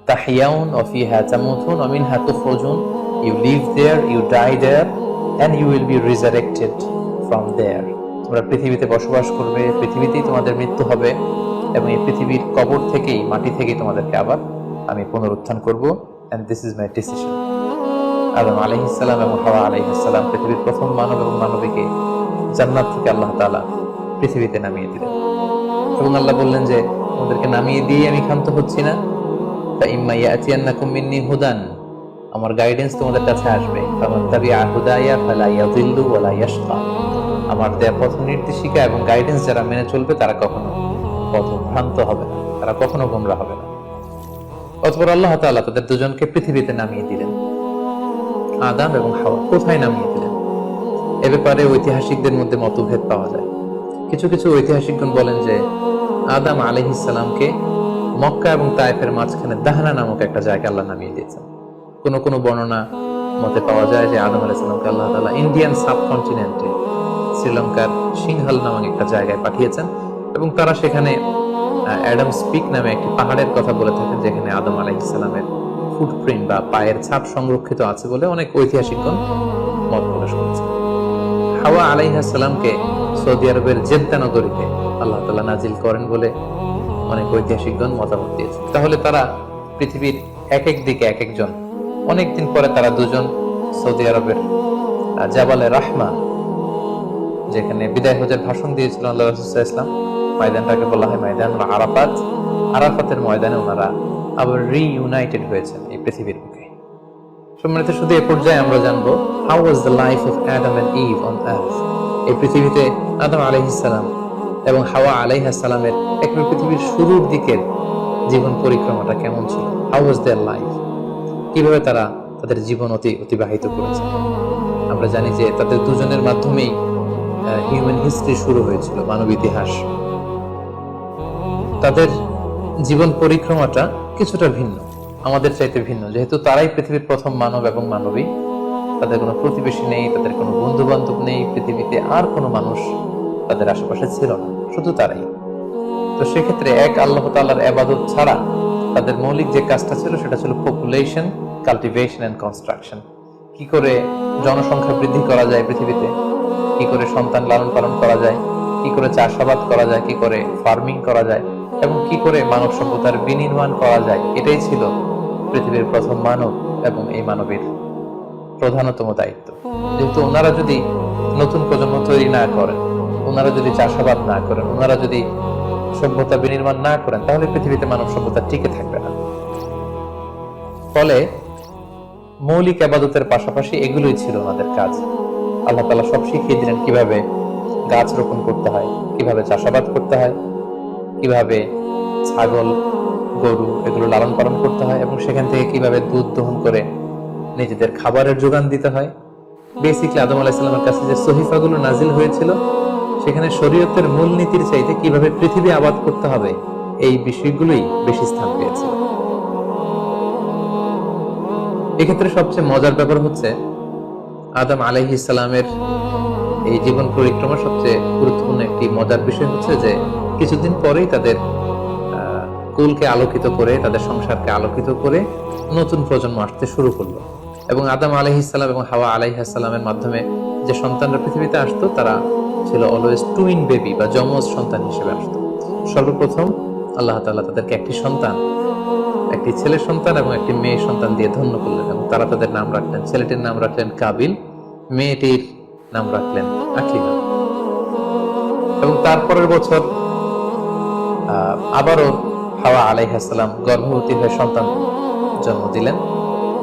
তাহইয়াউন ওয়া ফিহা তামুতুন ওয়া মিনহা তুখরাজুন, you live there, you die there, and you will be resurrected from there. তোমরা পৃথিবীতে বসবাস করবে, পৃথিবীতেই তোমাদের মৃত্যু হবে এবং এই পৃথিবীর কবর থেকেই, মাটি থেকেই তোমাদেরকে আবার আমি পুনরুত্থান করব। And this is my decision. Adam আলাইহিস সালাম এবং হাওয়া আলাইহিস সালাম পৃথিবীর প্রথম মানব এবং মানবীকে জান্নাত থেকে আল্লাহ তাআলা পৃথিবীতে নামিয়ে দিলেন এবং আল্লাহ বললেন যে তোমাদেরকে নামিয়ে দিয়ে আমি ক্ষান্ত হচ্ছি না। ফাইম্মা ইয়াতিয়ান্নাকুম মিন্নি হুদান, আমার গাইডেন্স তোমাদের কাছে আসবে। ফামাত্তাবিআ হুদায়া ফালা ইয়াযিল্লু ওয়া লা ইয়াশকা, আমার দেয়া পথ নির্দেশিকা এবং গাইডেন্স যারা মেনে চলবে তারা কখনো পথভ্রান্ত হবে না, তারা কখনো গোমরা হবে না। অতঃপর আল্লাহ তাআলা তাদের দুজনকে পৃথিবীতে নামিয়ে দিলেন। আদম এবং হাওয়া কোথায় নামিয়ে দিলেন এ ব্যাপারে ঐতিহাসিকদের মধ্যে মতভেদ পাওয়া যায়। কিছু কিছু ঐতিহাসিকগণ বলেন যে আদম আলাইহিস সালামকে মক্কা এবং তায়েফের মাঝখানে দাহনা নামক একটা জায়গায় আল্লাহ নামিয়ে দিয়েছেন। কোন কোন বর্ণনা মতে পাওয়া যায় যে আদম আলাইহিস সালামকে আল্লাহ তাআলা ইন্ডিয়ান সাবকন্টিনেন্টে শ্রীলঙ্কার সিংহাল নামক একটা জায়গায় পাঠিয়েছেন এবং তারা সেখানে অ্যাডামস পিক নামে একটি পাহাড়ের কথা বলে থাকেন, যেখানে আদম আলাইহিস সালামের ফুটপ্রিন্ট বা পায়ের ছাপ সংরক্ষিত আছে বলে অনেক ঐতিহাসিকগণ মত প্রকাশ করেছেন। হাওয়া আলাইহিস সালামকে সৌদি আরবের জেদ্দা নগরীতে আল্লাহ তাআলা নাজিল করেন বলে অনেক ঐতিহাসিকগণ মতামত দিয়েছেন। তাহলে তারা পৃথিবীর এক এক দিকে এক একজন, অনেকদিন পরে তারা দুজন সৌদি আরবের জাবালে রাহমা, যেখানে বিদায় হজের ভাষণ দিয়েছিল আল্লাহ রাসূল সাল্লাল্লাহু আলাইহি ওয়াসাল্লাম, ময়দানটাকে বলা হয় ময়দানুল আরাফাত। আরাফাতের ময়দানে ওনারা আবার রিইউনাইটেড হয়েছেন এই পৃথিবীর বুকে। সম্মানিত, শুধু এ পর্যায়ে আমরা জানবো how was the life of Adam and Eve on earth. এই পৃথিবীতে আদম আলাইহিস সালাম এবং হাওয়া আলাইহিস সালামের একবার পৃথিবীর শুরুর দিকের জীবন পরিক্রমাটা কেমন ছিল? How was their life? কিভাবে তারা তাদের জীবন অতিবাহিত করেছে? আমরা জানি যে তাদের দুজনের মাধ্যমেই হিউম্যান হিস্ট্রি শুরু হয়েছিল, মানব ইতিহাস। তাদের জীবন পরিক্রমাটা কিছুটা ভিন্ন, আমাদের চাইতে ভিন্ন, যেহেতু তারাই পৃথিবীর প্রথম মানব এবং মানবী। তাদের কোনো প্রতিবেশী নেই, তাদের কোনো বন্ধু বান্ধব নেই, পৃথিবীতে আর কোনো মানুষ তাদের আশেপাশে ছিল না, শুধু তারাই। তো সেক্ষেত্রে এক আল্লাহ তাআলার ইবাদত ছাড়া তাদের মৌলিক যে কাজটা ছিল সেটা ছিল পপুলেশন, কাল্টিভেশন এন্ড কনস্ট্রাকশন। কি করে জনসংখ্যা বৃদ্ধি করা যায় পৃথিবীতে, কি করে সন্তান লালন পালন করা যায়, কি করে চাষাবাদ করা যায়, কি করে ফার্মিং করা যায় এবং কি করে মানব সভ্যতার বিনির্মাণ করা যায়, এটাই ছিল পৃথিবীর প্রথম মানব এবং এই মানবের প্রধানতম দায়িত্ব। যেহেতু ওনারা যদি নতুন প্রজন্ম তৈরি না করেন, ওনারা যদি চাষাবাদ না করেন, ওনারা যদি সভ্যতা বিনির্মাণ না করেন, তাহলে পৃথিবীতে মানব সভ্যতা টিকে থাকবে না। ফলে মৌলিক ইবাদতের পাশাপাশি এগুলোই ছিল ওনাদের কাজ। আল্লাহ তাআলা সব শিখিয়ে দিলেন কিভাবে গাছ রোপণ করতে হয়, কিভাবে চাষাবাদ করতে হয়, কিভাবে ছাগল গরু এগুলো লালন পালন করতে হয় এবং সেখান থেকে কিভাবে দুধ দহন করে নিজেদের খাবারের যোগান দিতে হয়। বেসিক্যালি আদম আলাইহিস সালামের কাছে যে সহিফাগুলো নাজিল হয়েছিল সেখানে শরীয়তের মূল নীতির চাইতে কিভাবে পৃথিবী আবাদ করতে হবে এই বিষয়গুলোই বেশি স্থান পেয়েছে। এক্ষেত্রে সবচেয়ে মজার ব্যাপার হচ্ছে আদম আলাইহিস সালামের এই জীবন পরিক্রমার সবচেয়ে গুরুত্বপূর্ণ একটি মজার বিষয় হচ্ছে যে কিছুদিন পরেই তাদের কুলকে আলোকিত করে, তাদের সংসারকে আলোকিত করে নতুন প্রজন্ম আসতে শুরু করলো। এবং আদম আলাইহিস সালাম এবং হাওয়া আলাইহিস সালামের মাধ্যমে যে সন্তানরা পৃথিবীতে আসতো তারা ছিল অলওয়েজ টুইন বেবি বা যমজ সন্তান হিসেবে আসতো। সর্বপ্রথম আল্লাহ তাআলা তাদেরকে একটি সন্তান, একটি ছেলে সন্তান এবং একটি মেয়ে সন্তান দিয়ে ধন্য করলেন এবং তারা তাদের নাম রাখলেন। ছেলেটির নাম রাখলেন কাবিল, মেয়েটির নাম রাখলেন আকলিমা। এবং তারপরের বছর আবারও হাওয়া আলাইহিস সালাম গর্ভবতী হয়ে সন্তান জন্ম দিলেন।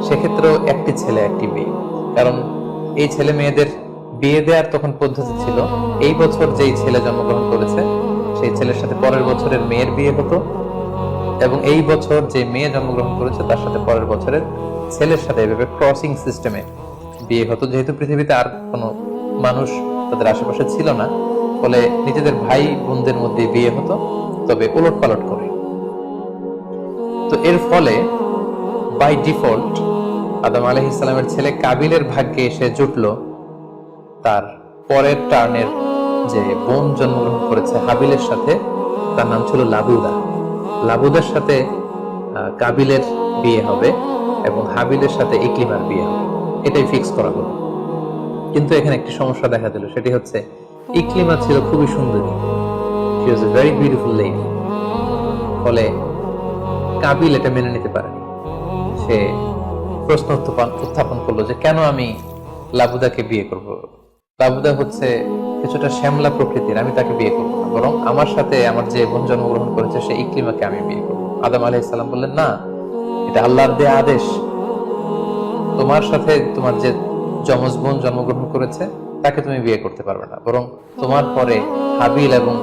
সেক্ষেত্রেও একটি ছেলে একটি মেয়ে, কারণ এই ছেলে মেয়েদের বিয়ে দেওয়ার তখন পদ্ধতি ছিল এই বছর যেই ছেলে জন্মগ্রহণ করেছে সেই ছেলের সাথে পরের বছরের মেয়ের বিয়ে হতো, এবং এই বছর যে মেয়ে জন্মগ্রহণ করেছে তার সাথে পরের বছরের ছেলের সাথে এভাবে ক্রসিং সিস্টেমে বিয়ে হতো। যেহেতু পৃথিবীতে আর কোনো মানুষ তাদের আশেপাশে ছিল না, ফলে নিজেদের ভাই বোনদের মধ্যে বিয়ে হতো, তবে উলট পালট করে। তো এর ফলে বাই ডিফল্ট আদম আলাইহিস সালামের ছেলে কাবিলের ভাগ্যে এসে জুটলো তার পরের টার্নের যে বোন জন্মগ্রহণ করেছে হাবিলের সাথে, তার নাম ছিল লাবুদা। লাবুদার সাথে কাবিলের বিয়ে হবে এবং হাবিলের সাথে ইকলিমার বিয়ে হবে, এটাই ফিক্স করা হলো। কিন্তু এখানে একটি সমস্যা দেখা দিল, সেটি হচ্ছে ইকলিমা ছিল খুবই সুন্দরী, she was a very beautiful lady. ফলে কাবিল এটা মেনে নিতে পারেনি। সে প্রশ্ন উত্থাপন করলো যে কেন আমি লাবুদাকে বিয়ে করব? লাবুদা হচ্ছে কিছুটা শ্যামলা প্রকৃতির, আমি তাকে বিয়ে করবো না, বরং আমার সাথে আমার যে বোন জন্মগ্রহণ করেছে সে ইকলিমাকে আমি বিয়ে করবো। আদম আলাইহিস সালাম বললেন, না, এটা আল্লাহর দেয়া আদেশ। তোমার সাথে তোমার যে যমজ বোন জন্মগ্রহণ করেছে তাকে তুমি বিয়ে করতে পারবে না, বরং তোমার পরে হাবিল এবং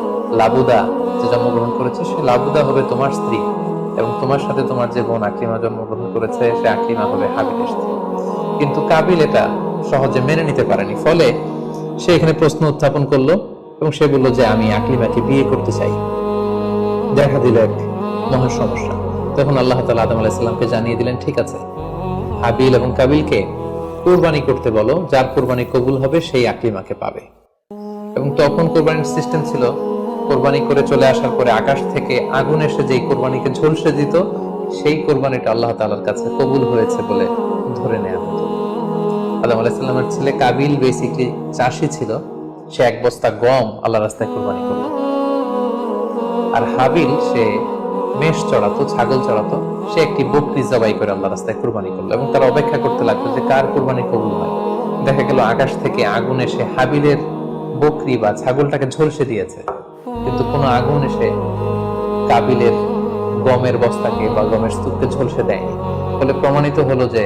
লাবুদা যে জন্মগ্রহণ করেছে সে লাবুদা হবে তোমার স্ত্রী, এবং তোমার সাথে তোমার যে বোন আকলিমা জন্মগ্রহণ করেছে সে আকলিমা হবে হাবিলের স্ত্রী। কিন্তু কাবিল এটা সহজে মেনে নিতে পারেনি, ফলে সে এখানে প্রশ্ন উত্থাপন করলো এবং সে বলল যে আমি আকলিমাকে বিয়ে করতে চাই। দেখা দিল এক মহা সমস্যা। তখন আল্লাহ তাআলা আদম আলাইহিস সালামকে জানিয়ে দিলেন, ঠিক আছে, হাবিল এবং কাবিলকে কুরবানি করতে বলো, যার কুরবানি কবুল হবে সেই আকলিমাকে পাবে। এবং তখন কুরবানির সিস্টেম ছিল কোরবানি করে চলে আসার পরে আকাশ থেকে আগুন এসে যেই কোরবানিকে ঝলসে দিত সেই কোরবানিটা আল্লাহ তাআলার কাছে কবুল হয়েছে বলে ধরে নেওয়া হতো। আদম আলাইহিস সালামের ছেলে কাবিল বেসিক্যালি চাষী ছিল, সে এক বস্তা গম আল্লাহর রাস্তায় কোরবানি করলো। আর হাবিল সে মেষ চড়াতো, ছাগল চড়াতো, সে একটি বকরি জবাই করে আল্লাহর রাস্তায় কোরবানি করলো এবং তারা অপেক্ষা করতে লাগলো যে কার কোরবানি কবুল হয়। দেখা গেল আকাশ থেকে আগুন এসে হাবিলের বকরি বা ছাগলটাকে ঝলসে দিয়েছে, কিন্তু কোনো আগুন এসে কাবিলের গমের বস্তাকে বা গমের স্তূপকে ঝলসে দেয়নি। ফলে প্রমাণিত হলো যে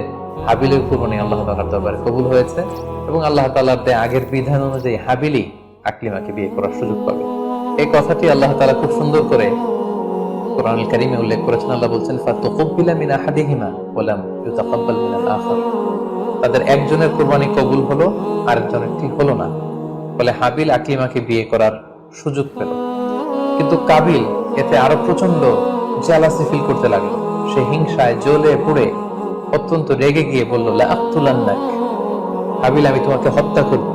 হাবিলের কুরবানি আল্লাহ তাআলার দরবারে কবুল হয়েছে এবং আল্লাহ তাআলার দেয়া আগের বিধান অনুযায়ী হাবিলই আকলিমাকে বিয়ে করার সুযোগ পাবে। এই কথাটি আল্লাহ তাআলা খুব সুন্দর করে কোরআনুল কারীমে উল্লেখ করেছেন। আল্লাহ বলছেন, ফাতুকবিলা মিন আহাদিহিমা ওয়া লাম ইউতাকাব্বাল মিনাল আখার। তাদের একজনের কুরবানি কবুল হলো, আরেকজনের ঠিক হলো না। ফলে হাবিল আকলিমাকে বিয়ে করার সুযোগ পেল। কিন্তু কাবিল এতে আরো প্রচন্ড জেলাসি ফিল করতে লাগলো। সে হিংসায় জ্বলে পুড়ে অত্যন্ত রেগে গিয়ে বলল, লা আক্তুলান্নাক, হাবিল আমি তোমাকে হত্যা করব,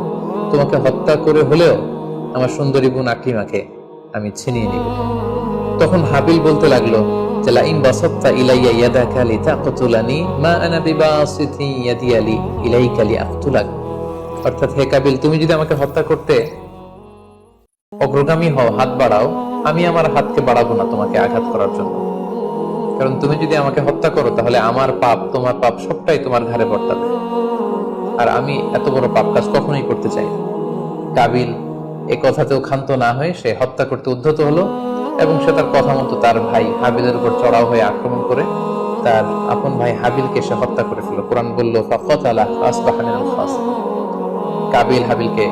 তোমাকে হত্যা করে হলেও আমার সুন্দরী বোন আকলিমাকে আমি ছিনিয়ে নিব। তখন হাবিল বলতে লাগলো যে লা ইন বাসাত্তা ইলাইয়া ইয়াদাকা লিতাকতুলানি মা আনা বিবাসিতি ইয়াদিয়া ইলাইকা লিআকতুলাক। অর্থাৎ, হে কাবিল, তুমি যদি আমাকে হত্যা করতে অগ্রগামী হও, হাত বাড়াও, আমি আমার হাতকে বাড়াবো না তোমাকে আঘাত করার জন্য। কারণ তুমি যদি আমাকে হত্যা করো তাহলে আমার পাপ, তোমার পাপ সবটাই তোমার ঘাড়ে বর্তাবে, আর আমি এত বড় পাপ কাজ কখনোই করতে চাই না। কাবিল এ কথাতেও ক্ষান্ত না হয়ে সে হত্যা করতে উদ্ধত হলো এবং সে তার কথা মতো তার ভাই হাবিলের উপর চড়াও হয়ে আক্রমণ করে তার আপন ভাই হাবিলকে সে হত্যা করে ফেলল। কোরআন বলল, ফাকাতালা ফাসবাহা মিনাল খাসিরিন। কাবিল হাবিলকে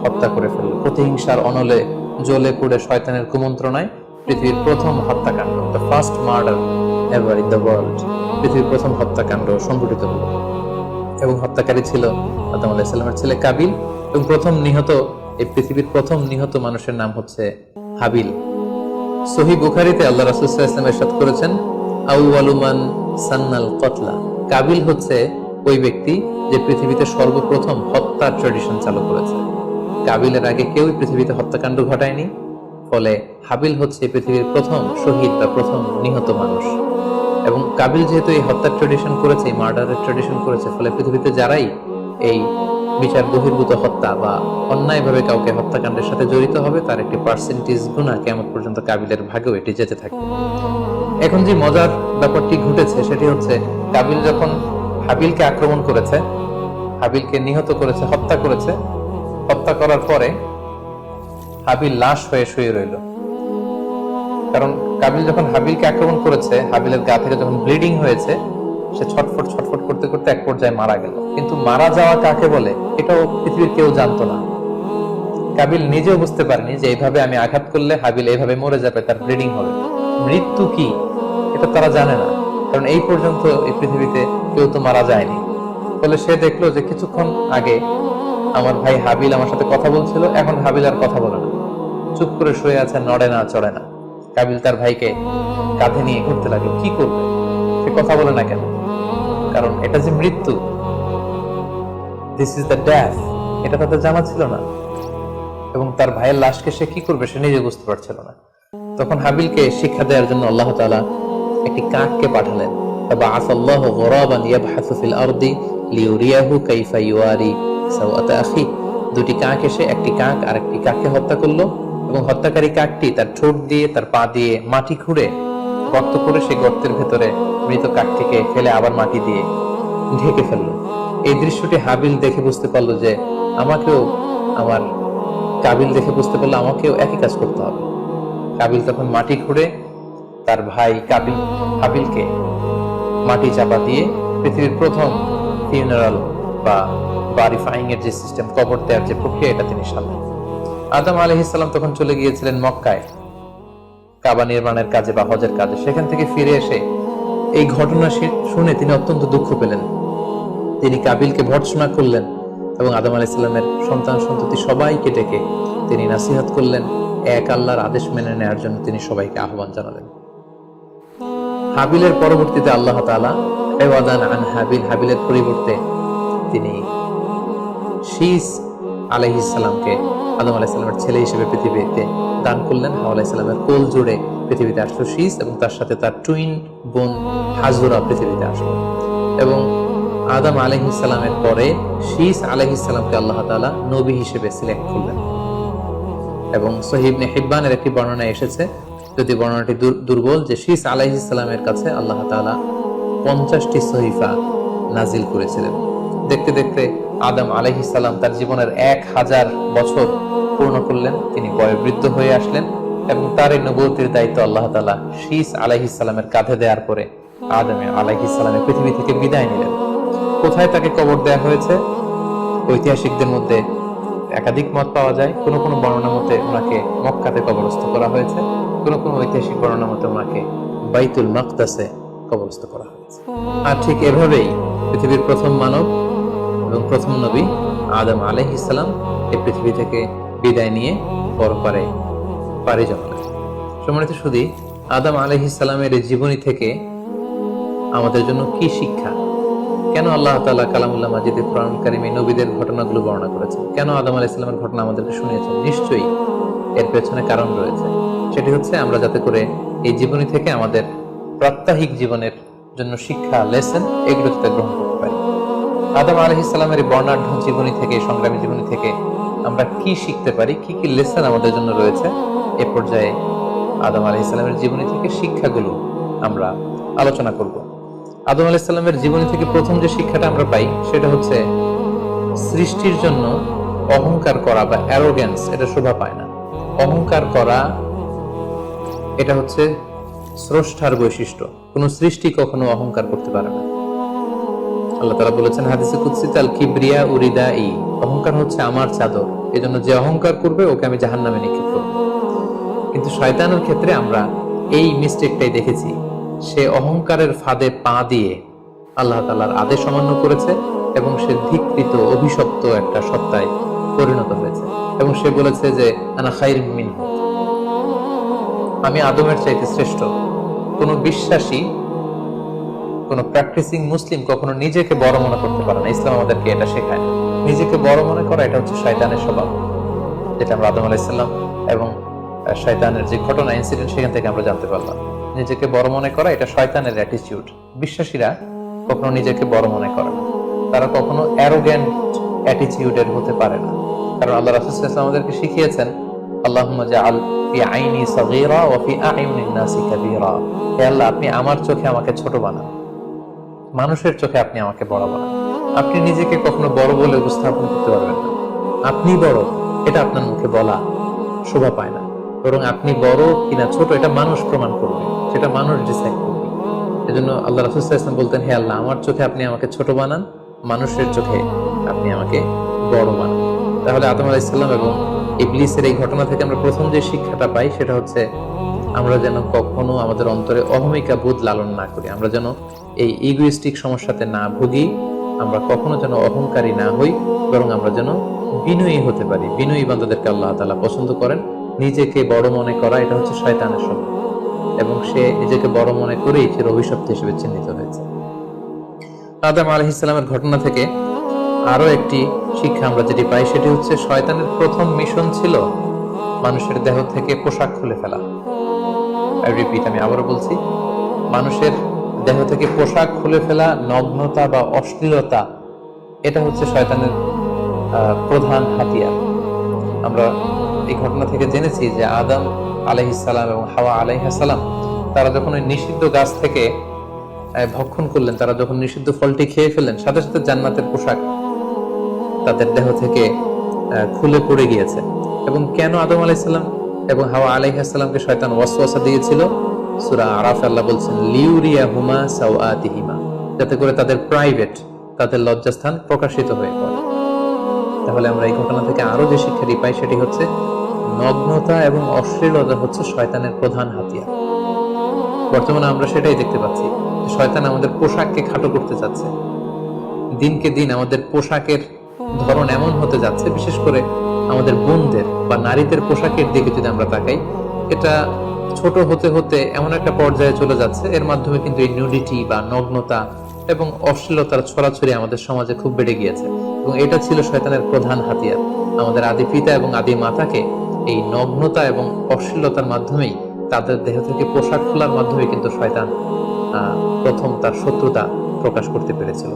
হত্যা করে ফেলল। প্রতিহিংসার অনলে জ্বলে পুড়ে শয়তানের কুমন্ত্রণায় পৃথিবীর প্রথম হত্যাকাণ্ড, the first murder ever in the world, পৃথিবীর প্রথম হত্যাকাণ্ড সংঘটিত হলো। এবং হত্যাকারী ছিল আদম আলাইহিস সালামের ছেলে কাবিল, এবং এই পৃথিবীর প্রথম নিহত মানুষের নাম হচ্ছে হাবিল। সহিহ বুখারীতে আল্লাহ রাসূল সাল্লাল্লাহু আলাইহি ওয়াসাল্লাম ইরশাদ করেছেন, আউয়ালু মান সান্নাল কতলা, কাবিল হচ্ছে ওই ব্যক্তি যে পৃথিবীতে সর্বপ্রথম হত্যার ট্র্যাডিশন চালু করেছে। কাবিলের আগে কেউই পৃথিবীতে হত্যাকাণ্ড ঘটায়নি, ফলে হাবিল হচ্ছে পৃথিবীর প্রথম শহীদ বা প্রথম নিহত মানুষ। এবং কাবিল যেহেতু এই হত্যার ট্র্যাডিশন করেছে, এই মার্ডারের ট্র্যাডিশন করেছে, ফলে পৃথিবীতে যারাই এই বিচার বহির্ভূত হত্যা বা অন্যায়ভাবে কাউকে হত্যাকাণ্ডের সাথে জড়িত হবে, তার একটি পার্সেন্টেজ গুণা কিয়ামত পর্যন্ত কাবিলের ভাগেও এটি যেতে থাকবে। এখন যে মজার ব্যাপারটি ঘটেছে সেটি হচ্ছে, কাবিল যখন হাবিলকে আক্রমণ করেছে, হাবিলকে নিহত করেছে, হত্যা করেছে, হত্যা করার পরে হাবিল লাশ হয়ে শুয়ে রইল। কারণ কাবিল যখন হাবিলকে আক্রমণ করেছে, হাবিলের গা থেকে যখন ব্লিডিং হয়েছে, সে ছটফট ছটফট করতে করতে এক পর্যায়ে মারা গেল। কিন্তু মারা যাওয়া কাকে বলে এটাও পৃথিবীর কেউ জানতো না। কাবিল নিজেও বুঝতে পারেনি যে এইভাবে আমি আঘাত করলে হাবিল এইভাবে মরে যাবে, তার ব্লিডিং হবে। মৃত্যু কি এটা তারা জানে না, কারণ এই পর্যন্ত এই পৃথিবীতে কেউ তো মারা যায়নি। ফলে সে দেখলো যে কিছুক্ষণ আগে আমার ভাই হাবিল আমার সাথে কথা বলছিল, এখন হাবিল আর কথা বলে না, চুপ করে শুয়ে আছে, নড়ে না চড়ে না। কাবিল তার ভাইকে কাঁধে নিয়ে ঘুরতে লাগলো। কি করবে? সে কথা বলে না কেন? কারণ এটা যে মৃত্যু, দিস ইজ দ্য ডেথ, এটা তাদের জানা ছিল না। এবং তার ভাইয়ের লাশকে সে কি করবে সে নিজে বুঝতে পারছিল না। তখন হাবিলকে শিক্ষা দেওয়ার জন্য আল্লাহ তাআলা একটি কাককে পাঠালেন। ফাবাআসাল্লাহু গুরাবান ইয়াবহাসু ফিল আরদি লিউরিয়াহু কাইফা ইউয়ারি সাওয়াতা আখি। দুটি কাক এসে একটি কাক আর একটি কাককে হত্যা করলো, এবং হত্যাকারী কাকটি তার ঠোঁট দিয়ে তার পা দিয়ে মাটি খুঁড়ে গর্ত করে সেই গর্তের ভেতরে মৃত কাকটিকে ফেলে আবার মাটি দিয়ে ঢেকে ফেললো। এই দৃশ্যটি হাবিল দেখে বুঝতে পারলো যে আমাকেও, আমার কাবিল দেখে বুঝতে পারলো আমাকেও একই কাজ করতে হবে। কাবিল তখন মাটি খুঁড়ে তার ভাই কাবিল হাবিলকে মাটি চাপা দিয়ে পৃথিবীর প্রথম ফিউনারাল বা বারিফাইং এর যে সিস্টেম, কবর দেওয়ার যে প্রক্রিয়া, এটা তিনি সামনে। আদম আলাইহিস সালাম তখন চলে গিয়েছিলেন মক্কায় কাবা নির্মাণের কাজে বা হজের কাজে। সেখান থেকে ফিরে এসে এই ঘটনা শুনে তিনি অত্যন্ত দুঃখ পেলেন। তিনি কাবিলকে ভর্ৎসনা করলেন এবং আদম আলাইহিস সালামের সন্তান সন্ততি সবাইকে ডেকে তিনি নাসিহত করলেন, এক আল্লাহর আদেশ মেনে নেওয়ার জন্য তিনি সবাইকে আহ্বান জানালেন। হাবিলের পরবর্তীতে আল্লাহ তাআলা ইওয়াদান আন হাবিল, হাবিলের পরিবর্তে তিনি শীস আলাইহিস সালামকে আদম আলাইহিস সালামের ছেলে হিসেবে পৃথিবীতে দান করলেন। হাওয়া আলাইহিস সালামের কোল জুড়ে পৃথিবীতে আসলো শীস, এবং তার সাথে তার টুইন বোন হাজরা পৃথিবীতে আসলো। এবং আদম আলাইহিস সালামের পরে শীস আলাইহিস সালামকে আল্লাহ তাআলা নবী হিসেবে সিলেক্ট করলেন। এবং সহিহ ইবনে হিব্বানের একটি বর্ণনা এসেছে, যদি বর্ণনাটি দুর্বল, যে শীস আলাইহিস সালামের কাছে আল্লাহ তাআলা 50টি সহিফা নাজিল করেছিলেন। দেখতে দেখতে আদম আলাইহিস সালাম তার জীবনের 1000 বছর পূর্ণ করলেন। তিনি বয়োবৃদ্ধ হয়ে আসলেন এবং তার এই নবুয়তের দায়িত্ব আল্লাহ তাআলা শীস আলাইহিস সালামের কাঁধে দেওয়ার পরে আদম আলাইহিস সালামের পৃথিবী থেকে বিদায় নিলেন। কোথায় তাকে কবর দেওয়া হয়েছে? ঐতিহাসিকদের মধ্যে একাধিক মত পাওয়া যায়। কোন কোন বর্ণনা মতে ওনাকে মক্কাতে কবরস্থ করা হয়েছে, কোন কোন ঐতিহাসিক বর্ণনা মতে ওনাকে বাইতুল মাকদাসে কবরস্থ করা হয়েছে। আর ঠিক এভাবেই পৃথিবীর প্রথম মানব এবং প্রথম নবী আদম আলাইহিস সালাম এই পৃথিবী থেকে বিদায় নিয়ে পরপারে পাড়ি জমালেন। সম্মানিত শুধু আদম আলাইহিস সালামের এই জীবনী থেকে আমাদের জন্য কি শিক্ষা? কেন আল্লাহ তাআলা কালামুল্লাহ মাজিদে কুরআন কারীমে নবীদের ঘটনাগুলো বর্ণনা করেছেন? কেন আদম আলাইহিস সালামের ঘটনা আমাদেরকে শুনিয়েছেন? নিশ্চয়ই এর পেছনে কারণ রয়েছে। সেটি হচ্ছে আমরা যাতে করে এই জীবনী থেকে আমাদের প্রাত্যহিক জীবনের জন্য শিক্ষা, লেসন, এগুলো যাতে গ্রহণ করতে পারি। আদম আলাইহিস সালামের এই বর্ণাঢ্য জীবনী থেকে, সংগ্রামী জীবনী থেকে আমরা কি শিখতে পারি, কি কি লেসন আমাদের জন্য রয়েছে, এ পর্যায়ে আদম আলাইহিস সালামের জীবনী থেকে শিক্ষাগুলো আমরা আলোচনা করব। আদম আলাইহিস সালামের জীবনী থেকে প্রথম যে শিক্ষাটা আমরা পাই সেটা হচ্ছে সৃষ্টির জন্য অহংকার করা বা অ্যারোগেন্স এটা শোভা পায় না। অহংকার করা এটা হচ্ছে স্রষ্টার বৈশিষ্ট্য। কোন সৃষ্টি কখনো অহংকার করতে পারে না। আল্লাহ তাআলা বলেছেন হাদিসে কুদসিতে, আল কিবরিয়া উরিদাই, অহংকার হচ্ছে আমার চাদর, এজন্য যে অহংকার করবে ওকে আমি জাহান্নামে নিক্ষেপ করব। কিন্তু শয়তানের ক্ষেত্রে আমরা এই মিস্টেকটাই দেখেছি। সে অহংকারের ফাঁদে পা দিয়ে আল্লাহ তাআলার আদেশ অমান্য করেছে এবং সে ধিক্কৃত, অভিশপ্ত একটা সত্তায় পরিণত হয়েছে। এবং সে বলেছে যে আনা খায়রুম মিনহু, আমি আদমের চাইতে শ্রেষ্ঠ। কোন বিশ্বাসী, কোন প্র্যাকটিসিং মুসলিম কখনো নিজেকে বড় মনে করতে পারে না। ইসলাম আমাদেরকে এটা শেখায়। নিজেকে বড় মনে করা এটা হচ্ছে শয়তানের স্বভাব, যেটা আমরা আদম আলাইহিস সালাম এবং শয়তানের যে ঘটনা, ইনসিডেন্ট, সেখান থেকে আমরা জানতে পারলাম। নিজেকে বড় মনে করা এটা শয়তানের অ্যাটিটিউড। বিশ্বাসীরা কখনো নিজেকে বড় মনে করে না, তারা কখনো অ্যারোগ্যান্ট অ্যাটিটিউডের হতে পারে না। কারণ আল্লাহ রাসূল সাল্লাল্লাহু আলাইহি ওয়াসাল্লাম আমাদেরকে শিখিয়েছেন, আল্লাহুম্মা জাআল ফি আইনি সাগীরা ওয়া ফি আ'ইউনিন নাসি কাবীরা। হে আল্লাহ, আপনি আমার চোখে আমাকে ছোট বানান, মানুষের চোখে আপনি আমাকে বড় বানান। আপনি নিজেকে কখনো বড় বলে উপস্থাপন করতে পারবেন না। আপনি বড়, এটা আপনার মুখে বলা শোভা পায় না, বরং আপনি বড় কিনা ছোট এটা মানুষ প্রমাণ করবে, সেটা মানুষ ডিসাইড করবে। এজন্য আল্লাহ রাসূল সাল্লাল্লাহু আলাইহি ওয়াসাল্লাম বলতেন, হে আল্লাহ, আমার চোখে আপনি আমাকে ছোট বানান, মানুষের চোখে আপনি আমাকে বড় বানান। তাহলে আদম আলাইহিস সালাম এবং ইবলিসের এই ঘটনা থেকে আমরা প্রথম যে শিক্ষাটা পাই সেটা হচ্ছে আমরা যেন কখনো আমাদের অন্তরে অহমিকা বোধ লালন না করি, আমরা যেন এই ইগোইস্টিক সমস্যাতে না ভুগি, আমরা কখনো যেন অহংকারী না হই, বরং আমরা যেন বিনয়ী হতে পারি। বিনয়ী বান্দাদেরকে আল্লাহ তাআলা পছন্দ করেন। নিজেকে বড় মনে করা এটা হচ্ছে শয়তানের স্বভাব, এবং সে নিজেকে বড় মনে করেই সে অভিশপ্ত হিসেবে চিহ্নিত হয়েছে। আদম আলাইহিস সালামের ঘটনা থেকে আরো একটি শিক্ষা আমরা যেটি পাই সেটি হচ্ছে শয়তানের প্রথম মিশন ছিল মানুষের দেহ থেকে পোশাক খুলে ফেলা। আমি আবারও বলছি, মানুষের দেহ থেকে পোশাক খুলে ফেলা, নগ্নতা বা অশ্লীলতা, এটা হচ্ছে শয়তানের প্রধান হাতিয়ার। আমরা এই ঘটনা থেকে জেনেছি যে আদম আলাইহিস সালাম এবং হাওয়া আলাইহিস সালাম তারা যখন ওই নিষিদ্ধ গাছ থেকে ভক্ষণ করলেন, তারা যখন নিষিদ্ধ ফলটি খেয়ে ফেললেন, সাথে সাথে জান্নাতের পোশাক তাদের দেহ থেকে খুলে পড়ে গিয়েছে। এবং কেন আদম আলাইহিস সালাম এবং হাওয়া আলাইহিস সালামকে শয়তান ওয়াসওয়াসা দিয়েছিল? সূরা আরাফ আল্লাহ বলছেন, লিউরিয়াহুমা সাওআতিহিমা, যাতে করে তাদের প্রাইভেট, তাদের লজ্জাস্থান প্রকাশিত হয়ে পড়ে। তাহলে আমরা এই ঘটনা থেকে আরো যে শিক্ষাটি পাই সেটি হচ্ছে নগ্নতা এবং অশ্লীলতা হচ্ছে শয়তানের প্রধান হাতিয়ার। বর্তমানে আমরা সেটাই দেখতে পাচ্ছি, শয়তান আমাদের পোশাককে খাটো করতে যাচ্ছে। দিনকে দিন আমাদের পোশাকের ধরন এমন হতে যাচ্ছে, বিশেষ করে আমাদের বোনদের বা নারীদের পোশাকের দিকে যদি আমরা তাকাই, এটা ছোট হতে হতে এমন একটা পর্যায়ে চলে যাচ্ছে, এর মাধ্যমে কিন্তু এই নিউডিটি বা নগ্নতা এবং অশ্লীলতার ছড়াছড়ি আমাদের সমাজে খুব বেড়ে গিয়েছে। এবং এটা ছিল শয়তানের প্রধান হাতিয়ার। আমাদের আদি পিতা এবং আদি মাতাকে এই নগ্নতা এবং অশ্লীলতার মাধ্যমেই, তাদের দেহ থেকে পোশাক খোলার মাধ্যমে কিন্তু শয়তান প্রথম তার শত্রুতা প্রকাশ করতে পেরেছিল।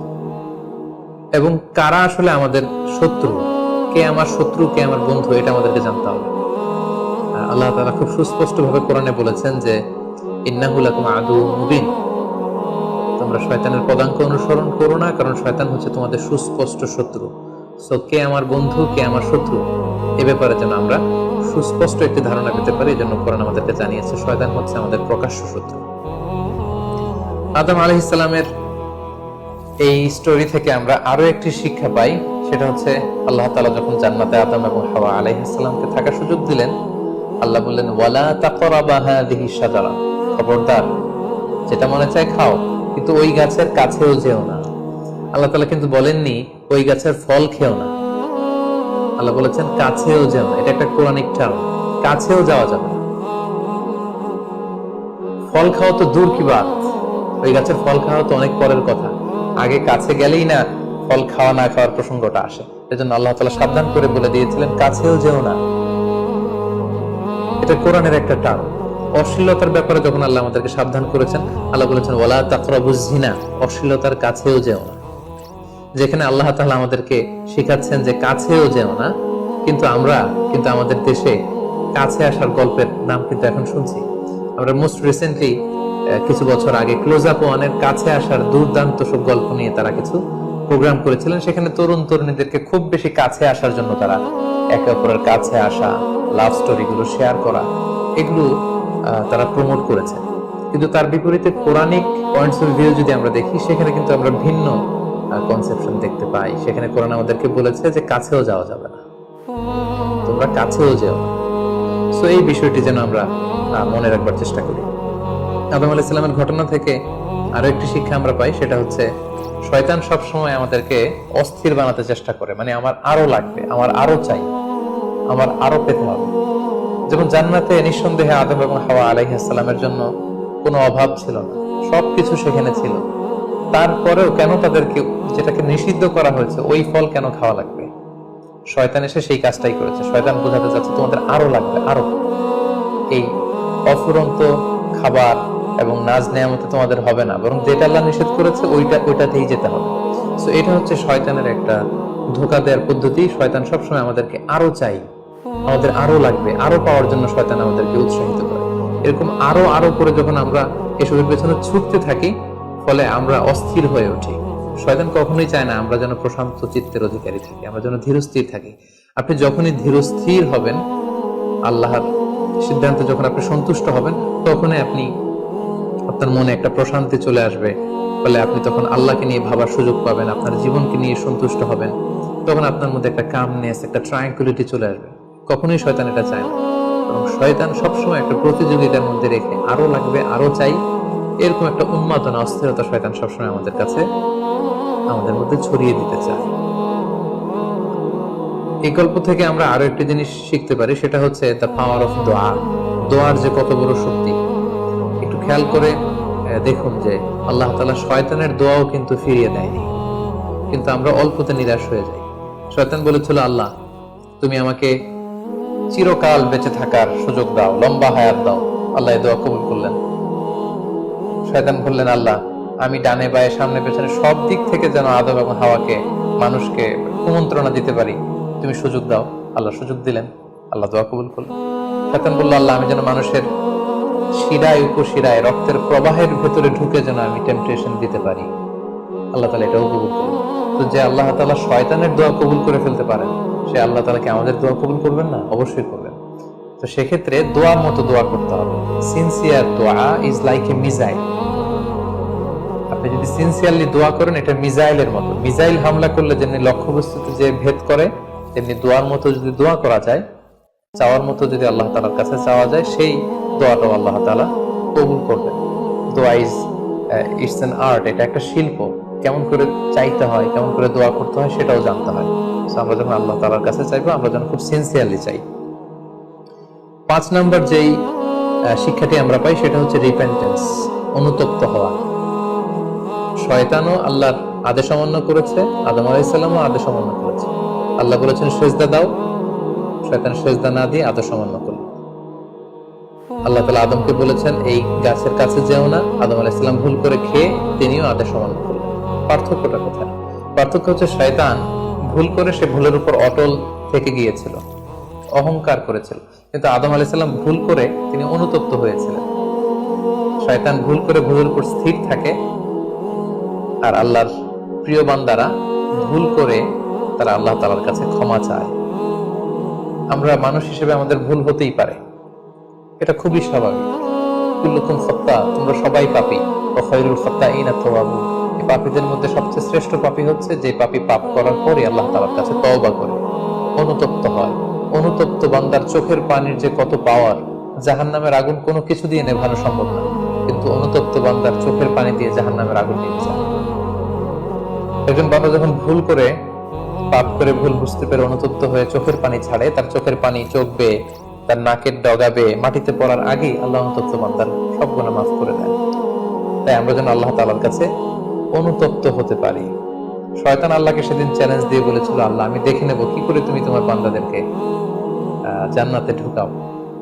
এবং কারা আসলে আমাদের শত্রু, কে আমার শত্রু, কে আমার বন্ধু, এটা আমাদেরকে জানতে হবে। আল্লাহ তাআলা খুব সুস্পষ্ট ভাবে কোরআনে বলেছেন যে ইন্নাহু লাকুম আদুউম মুবিন, তোমরা শয়তানের পদাঙ্ক অনুসরণ করো না, কারণ শয়তান হচ্ছে তোমাদের সুস্পষ্ট শত্রু। সো কে আমার বন্ধু, কে আমার শত্রু, এ ব্যাপারে যেন আমরা সুস্পষ্ট একটি ধারণা পেতে পারি। এই জন্য কোরআন আমাদেরকে জানিয়েছে শয়তান হচ্ছে আমাদের প্রকাশ্য শত্রু। আদম আলাইহিস সালামের এই স্টোরি থেকে আমরা আরো একটি শিক্ষা পাই, সেটা হচ্ছে আল্লাহ তাআলা যখন জান্নাতে আদম এবং হাওয়া আলাইহিস সালামকে থাকার সুযোগ দিলেন, আল্লাহ বললেন, ওয়ালা তাকরাবা হাযিহিশ শাজারা, খবরদার, যেটা মনে চায় খাও, কিন্তু ওই গাছের কাছেও যেও না। আল্লাহ তাআলা কিন্তু বলেননি ওই গাছের ফল খেও না, আল্লাহ বলেছেন কাছেও যেও না। এটা একটা কোরআনিক টার্ম, কাছেও যাওয়া যাবে না। ফল খাওয়া তো দূর কি বাত, ওই গাছের ফল খাওয়া তো অনেক পরের কথা, আগে কাছে গেলেই না ফল খাওয়া না খাওয়ার প্রসঙ্গটা আসে। এজন্য আল্লাহ তাআলা সাবধান করে বলে দিয়েছিলেন কাছেও যেও না। এটা কোরআনের একটা টার্ম। অশ্লীলতার ব্যাপারে যখন আল্লাহ আমাদেরকে সাবধান করেছেন, আল্লাহ বলেছেন ওয়ালা তাকরাবুজ জিনা, অশ্লীলতার কাছেও যেও না। যেখানে আল্লাহ তাআলা আমাদেরকে শেখাচ্ছেন যে কাছেও যেও না, কিন্তু আমরা আমাদের দেশে কাছে আসার গল্পের নাম কিন্তু এখন শুনছি। আমরা মোস্ট রিসেন্টলি কিছু বছর আগে ক্লোজ আপ ওয়ানের কাছে আসার দুর্দান্ত সব গল্প নিয়ে তারা কিছু প্রোগ্রাম করেছিলেন। সেখানে তরুণ তরুণীদেরকে খুব বেশি কাছে আসার জন্য তারা একে অপরের কাছে আসা, লাভ স্টোরি গুলো শেয়ার করা, এগুলো তারা প্রমোট করেছে। কিন্তু তার বিপরীতে কোরআনিক পয়েন্টস অফ ভিউ যদি আমরা দেখি, সেখানে কিন্তু আমরা ভিন্ন কনসেপশন দেখতে পাই। সেখানে কোরআন আমাদেরকে বলেছে যে কাছেও যাওয়া যাবে না, তোমরা কাছেও যেও না। সো এই বিষয়টি যেন আমরা মনে রাখবার চেষ্টা করি। আদম আলাইহিস সালামের ঘটনা থেকে আরো একটি শিক্ষা আমরা পাই, সেটা হচ্ছে শয়তান সবসময় আমাদেরকে অস্থির বানাতে চেষ্টা করে। মানে আমার আরো লাগবে, আমার আরো চাই, আমার আরো পেতে হবে। যেমন জান্নাতে নিঃসন্দেহে আদম এবং হাওয়া আলাইহিস সালামের জন্য কোনো অভাব ছিল না, সবকিছু সেখানে ছিল। তারপরেও কেন তাদেরকে, যেটাকে নিষিদ্ধ করা হয়েছে, ওই ফল কেন খাওয়া লাগবে? শয়তান এসে সেই কাজটাই করেছে। শয়তান বোঝাতে যাচ্ছে তোমাদের আরো লাগবে, আরো এই অফুরন্ত খাবার এবং নাজ নেয়ামতে তোমাদের হবে না, বরং যেটা আল্লাহ নিষেধ করেছে ওইটাতেই যেতে হবে। সো এটা হচ্ছে শয়তানের একটা ধোঁকা দেওয়ার পদ্ধতি। শয়তান সবসময় আমাদেরকে আরো চাই, আমাদের আরো লাগবে, আরো পাওয়ার জন্য শয়তান আমাদেরকে উৎসাহিত করে। এরকম আরো আরো করে যখন আমরা এসবের পেছনে ছুটতে থাকি, ফলে আমরা অস্থির হয়ে উঠি। শয়তান কখনোই চায় না আমরা যেন প্রশান্ত চিত্তের অধিকারী থাকি, আমরা যেন ধীরস্থির থাকি। আপনি যখনই ধীরস্থির হবেন, আল্লাহর সিদ্ধান্তে যখন আপনি সন্তুষ্ট হবেন, তখনই আপনার মনে একটা প্রশান্তি চলে আসবে। ফলে আপনি তখন আল্লাহকে নিয়ে ভাবার সুযোগ পাবেন, আপনার জীবনকে নিয়ে সন্তুষ্ট হবেন। তখন আপনার মধ্যে একটা কামনেস, একটা ট্রাঙ্কুইলিটি চলে আসবে। কখনোই শয়তান এটা চায় না, এবং শয়তান সবসময় একটা প্রতিযোগিতার মধ্যে রেখে আরো লাগবে, আরো চাই, এরকম একটা উন্মাদনা, অস্থিরতা শয়তান সবসময় আমাদের কাছে, আমাদের মধ্যে ছড়িয়ে দিতে চায়। এই গল্প থেকে আমরা আরো একটি জিনিস শিখতে পারি, সেটা হচ্ছে দ্য পাওয়ার অফ দোয়া। দোয়ার যে কত বড় শক্তি, একটু খেয়াল করে দেখুন যে আল্লাহ তাআলা শয়তানের দোয়াও কিন্তু ফিরিয়ে দেয়নি, কিন্তু আমরা অল্পতে নিরাশ হয়ে যাই। শয়তান বলেছিল, আল্লাহ তুমি আমাকে চিরকাল বেঁচে থাকার সুযোগ দাও, লম্বা হায়াত দাও। আল্লাহ এই দোয়া কবুল করলেন। শয়তান বললেন, আল্লাহ আমি ডানে বায়ে সামনে পেছনে সব দিক থেকে যেন আদম এবং হাওয়াকে, মানুষকে কুমন্ত্রণা দিতে পারি, তুমি সুযোগ দাও। আল্লাহ সুযোগ দিলেন, আল্লাহ দোয়া কবুল করলেন। শয়তান বলল, আল্লাহ আমি যেন মানুষের শিরায় উপশিরায় রক্তের প্রবাহের ভেতরে ঢুকে যেন আমি টেম্পটেশন দিতে পারি। আল্লাহ তাআলা এটাও কবুল করলেন। তো যে আল্লাহ তাআলা শয়তানের দোয়া কবুল করে ফেলতে পারেন, সে আল্লাহ তাআলা কি আমাদের দোয়া কবুল করবেন না? অবশ্যই করবেন। তো সেক্ষেত্রে দোয়ার মতো দোয়া করতে হবে। সিনসিয়ার দোয়া ইজ লাইক এ মিসাইল। আপনি যদি সিনসিয়ারলি দোয়া করেন, এটা মিসাইলের মতো। মিসাইল হামলা করলে যেমনি লক্ষ্যবস্তুতে যে ভেদ করে, তেমনি দোয়ার মতো যদি দোয়া করা যায়, চাওয়ার মতো যদি আল্লাহ তাআলার কাছে চাওয়া যায়, সেই দোয়াটাও আল্লাহ তাআলা কবুল করবেন। দোয়া ইজ ইটস অ্যান আর্ট, এটা একটা শিল্প। কেমন করে চাইতে হয়, কেমন করে দোয়া করতে হয়, সেটাও জানতে হয়। আমরা যখন আল্লাহ তাআলার কাছে চাইবো, আমরা যেন খুব সিনসিয়ারলি চাই। 5 নম্বর যেই শিক্ষাটি আমরা পাই, সেটা হচ্ছে রিপেন্টেন্স, অনুতপ্ত হওয়া। শয়তানও আল্লাহর আদেশ অমান্য করেছে, আদম আলাইহিস সালামও আদেশ অমান্য করেছে। আল্লাহ বলেছেন সিজদা দাও, শয়তান সিজদা না দিয়ে আদেশ অমান্য করল। আল্লাহ তাআলা আদমকে বলেছেন এই গাছের কাছে যেও না, আদম আলাইহিস সালাম ভুল করে খেয়ে তিনিও আদেশ অমান্য করলেন। পার্থক্যটা কোথায়? পার্থক্য হচ্ছে শয়তান ভুল করে, সে ভুলের উপর অটল থেকে গিয়েছিল, অহংকার করেছিল। কিন্তু আদম আলাইহিস সালাম ভুল করে তিনি অনুতপ্ত হয়েছিলেন। শয়তান ভুল করে ভুলের উপর স্থির থাকে, আর আল্লাহর প্রিয় বান্দারা ভুল করে তারা আল্লাহ তাআলার কাছে ক্ষমা চায়। আমরা মানুষ হিসেবে আমাদের ভুল হতেই পারে, এটা খুবই স্বাভাবিক। কুল্লুকুম খাত্তা, তোমরা সবাই পাপী, ওয়া খায়রুল খাত্তাইনা তাওয়াবুন। এই পাপীদের মধ্যে সবচেয়ে শ্রেষ্ঠ পাপী হচ্ছে যে পাপী পাপ করার পরে আল্লাহ তাআলার কাছে তওবা করে, অনুতপ্ত হয়। অনুতপ্ত বান্দার চোখের পানির যে কত পাওয়ার, জাহান্নামের আগুন কোনো কিছু দিয়ে নেভানো সম্ভব না, কিন্তু অনুতপ্ত বান্দার চোখের পানি দিয়ে জাহান্নামের আগুন নিভে যায়। একজন বান্দা যখন ভুল করে, পাপ করে, ভুল বুঝতে পেরে অনুতপ্ত হয়ে চোখের পানি ছাড়ে, তার চোখের পানি চোখ বেয়ে, তার নাকের ডগা বেয়ে মাটিতে পড়ার আগেই আল্লাহ অনুতপ্ত বান্দার সব গুনাহ মাফ করে দেন। তাই আমরা যেন আল্লাহ তাআলার কাছে অনুতপ্ত হতে পারি। শয়তান আল্লাহকে সেদিন চ্যালেঞ্জ দিয়ে বলেছিল, আল্লাহ আমি দেখে নেব কি করে তুমি তোমার বান্দাদেরকে জান্নাতে ঢুকাও।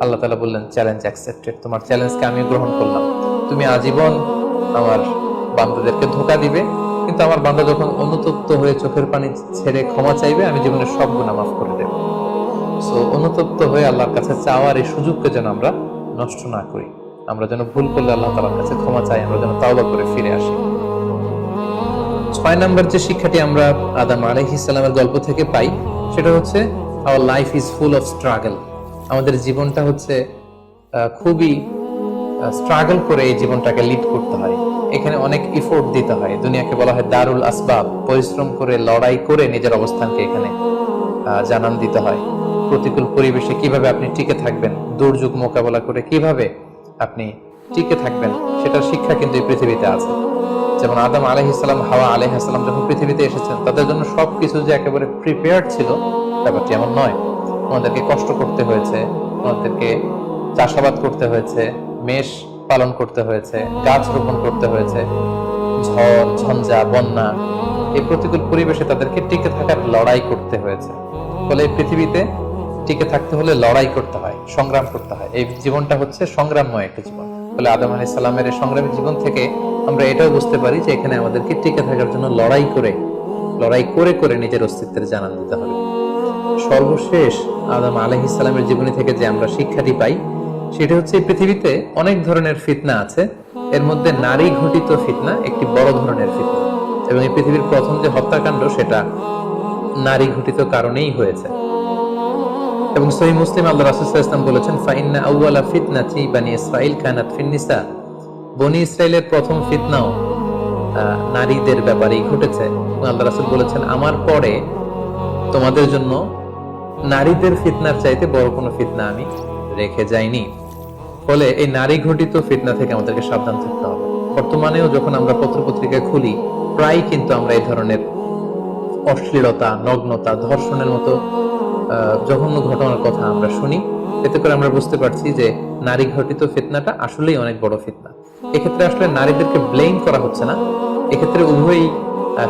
আল্লাহ তাআলা বললেন, চ্যালেঞ্জ অ্যাকসেপ্টেড, তোমার চ্যালেঞ্জকে আমি গ্রহণ করলাম। তুমি আজীবন আমার বান্দাদেরকে ধোঁকা দিবে, কিন্তু আমার বান্দা যখন অনুতপ্ত হয়ে চোখের পানি ছেড়ে ক্ষমা চাইবে, আমি জীবনের সব গুনাহ মাফ করে দেব। সো অনুতপ্ত হয়ে আল্লাহর কাছে চাওয়ার এই সুযোগকে যেন আমরা নষ্ট না করি। আমরা যেন ভুল করলে আল্লাহ তাআলার কাছে ক্ষমা চাই, আমরা যেন তাওবা করে ফিরে আসি। 6 নম্বর যে শিক্ষাটি আমরা আদম আলাইহিস সালামের গল্প থেকে পাই, সেটা হচ্ছে our life is full of struggle. আমাদের জীবনটা হচ্ছে খুবই স্ট্রাগল করে এই জীবনটাকে লিড করতে হয়। এখানে অনেক এফোর্ট দিতে হয়। দুনিয়াকে বলা হয় দারুল আসবাব, পরিশ্রম করে, লড়াই করে নিজের অবস্থানকে এখানে জানান দিতে হয়। প্রতিকূল পরিবেশে কিভাবে আপনি টিকে থাকবেন, দুর্যোগ মোকাবেলা করে কিভাবে আপনি টিকে থাকবেন, সেটার শিক্ষা কিন্তু এই পৃথিবীতে আছে। যেমন আদম আলাইহিস সালাম, হাওয়া আলাইহিস সালাম যখন পৃথিবীতে এসেছেন, তাদের জন্য সবকিছু যে একেবারে প্রিপেয়ার্ড ছিল, ব্যাপারটি এমন নয়। ওনাদেরকে কষ্ট করতে হয়েছে, ওনাদেরকে চাষাবাদ করতে হয়েছে, মেষ পালন করতে হয়েছে, গাছ রোপণ করতে হয়েছে, ঝড় ঝঞ্ঝা বন্যা, এই প্রতিকূল পরিবেশে তাদেরকে টিকে থাকার লড়াই করতে হয়েছে। ফলে এই পৃথিবীতে টিকে থাকতে হলে লড়াই করতে হয়, সংগ্রাম করতে হয়। এই জীবনটা হচ্ছে সংগ্রামময় একটা জীবন। ফলে আদম আলাইহিস সালামের এই সংগ্রামী জীবন থেকে আমরা এটাও বুঝতে পারি যে এখানে আমাদেরকে টিকে থাকার জন্য লড়াই করে করে নিজের অস্তিত্বের জানান দিতে হবে। সর্বশেষ আদম আলাইহিস সালামের জীবনী থেকে যে আমরা শিক্ষাটি পাই সেটা হচ্ছে এই পৃথিবীতে অনেক ধরনের ফিতনা আছে, এর মধ্যে নারী ঘটিত ফিতনা একটি বড় ধরনের ফিতনা, এবং এই পৃথিবীর প্রথম যে হত্যাকাণ্ড সেটা নারী ঘটিত কারণেই হয়েছে। এবং সহিহ মুসলিম আল্লাহ রাসূল সাল্লাল্লাহু আলাইহি ওয়াসাল্লাম বলেছেন, ফাইন্না আউওয়ালা ফিতনাতি বানি ইসরাঈল কানাত ফিন নিসা, বনি ইসরাইলের প্রথম ফিতনাও নারীদের ব্যাপারেই ঘটেছে। আল্লাহ রাসূল বলেছেন, আমার পরে তোমাদের জন্য নারীদের ফিতনার চাইতে বড় কোনো ফিতনা আমি রেখে যাইনি। ফলে এই নারী ঘটিত ফিতনা থেকে আমাদেরকে সাবধান থাকতে হবে। বর্তমানেও যখন আমরা পত্রপত্রিকা খুলি প্রায় কিন্তু আমরা এই ধরনের অশ্লীলতা, নগ্নতা, ধর্ষণের মতো জঘন্য ঘটনার কথা আমরা শুনি। এতে করে আমরা বুঝতে পারছি যে নারী ঘটিত ফিতনাটা আসলেই অনেক বড় ফিতনা। এক্ষেত্রে আসলে নারীদেরকে ব্লেম করা হচ্ছে না, এক্ষেত্রে উভয়ই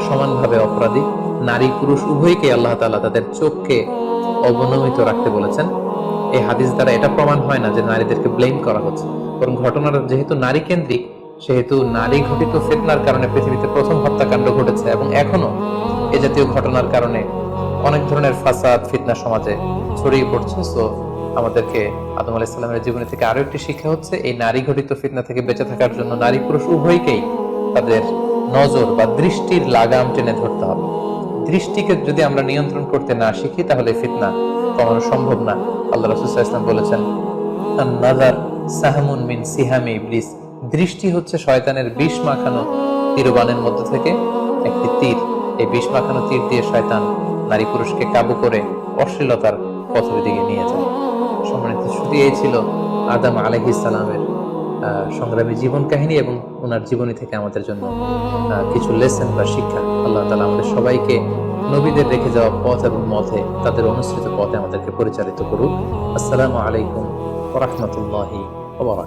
সমানভাবে অপরাধী। নারী পুরুষ উভয়কে আল্লাহ তাআলা তাদের চোখকে অবনমিত রাখতে বলেছেন। এই হাদিস দ্বারা এটা প্রমাণ হয় না যে নারীদেরকে ব্লেম করা হচ্ছে, বরং ঘটনাটা যেহেতু নারী কেন্দ্রিক সেহেতু নারী ঘটিত ফিতনার কারণে পৃথিবীতে প্রথম হত্যাকাণ্ড ঘটেছে, এবং এখনো এ জাতীয় ঘটনার কারণে অনেক ধরনের ফাসাদ ফিতনা সমাজে ছড়িয়ে পড়ছে। সো আমাদেরকে আদম আলাইহিস সালামের জীবনী থেকে আরো একটি শিক্ষা হচ্ছে, এই নারী ঘটিত ফিতনা থেকে বেঁচে থাকার জন্য নারী পুরুষ উভয়কেই তাদের নজর বা দৃষ্টির লাগাম টেনে ধরতে হবে। দৃষ্টিকে যদি আমরা নিয়ন্ত্রণ করতে না শিখি তাহলে ফিতনা কমানো সম্ভব না। আল্লাহ রাসূল সাল্লাল্লাহু আলাইহি ওয়াসাল্লাম বলেছেন, আন-নাযার সাহমুন মিন সিহামি ইবলিস, দৃষ্টি হচ্ছে শয়তানের বিষ মাখানো তীরবানের মধ্যে থেকে একটি তীর। এই বিষ মাখানো তীর দিয়ে শয়তান নারী পুরুষকে কাবু করে অশ্লীলতার পথের দিকে নিয়ে যায়। সম্মানিত শুধু এই ছিল আদম আলাইহিস সালামের সংগ্রামী জীবন কাহিনী এবং ওনার জীবনী থেকে আমাদের জন্য কিছু লেসন বা শিক্ষা। আল্লাহ তাআলা আমাদের সবাইকে নবীদের রেখে যাওয়া পথ এবং মতে তাদের অনুসৃত পথে আমাদেরকে পরিচালিত করুক। আসসালামু আলাইকুম ওয়া রাহমাতুল্লাহি ওয়া বারাকাতুহু।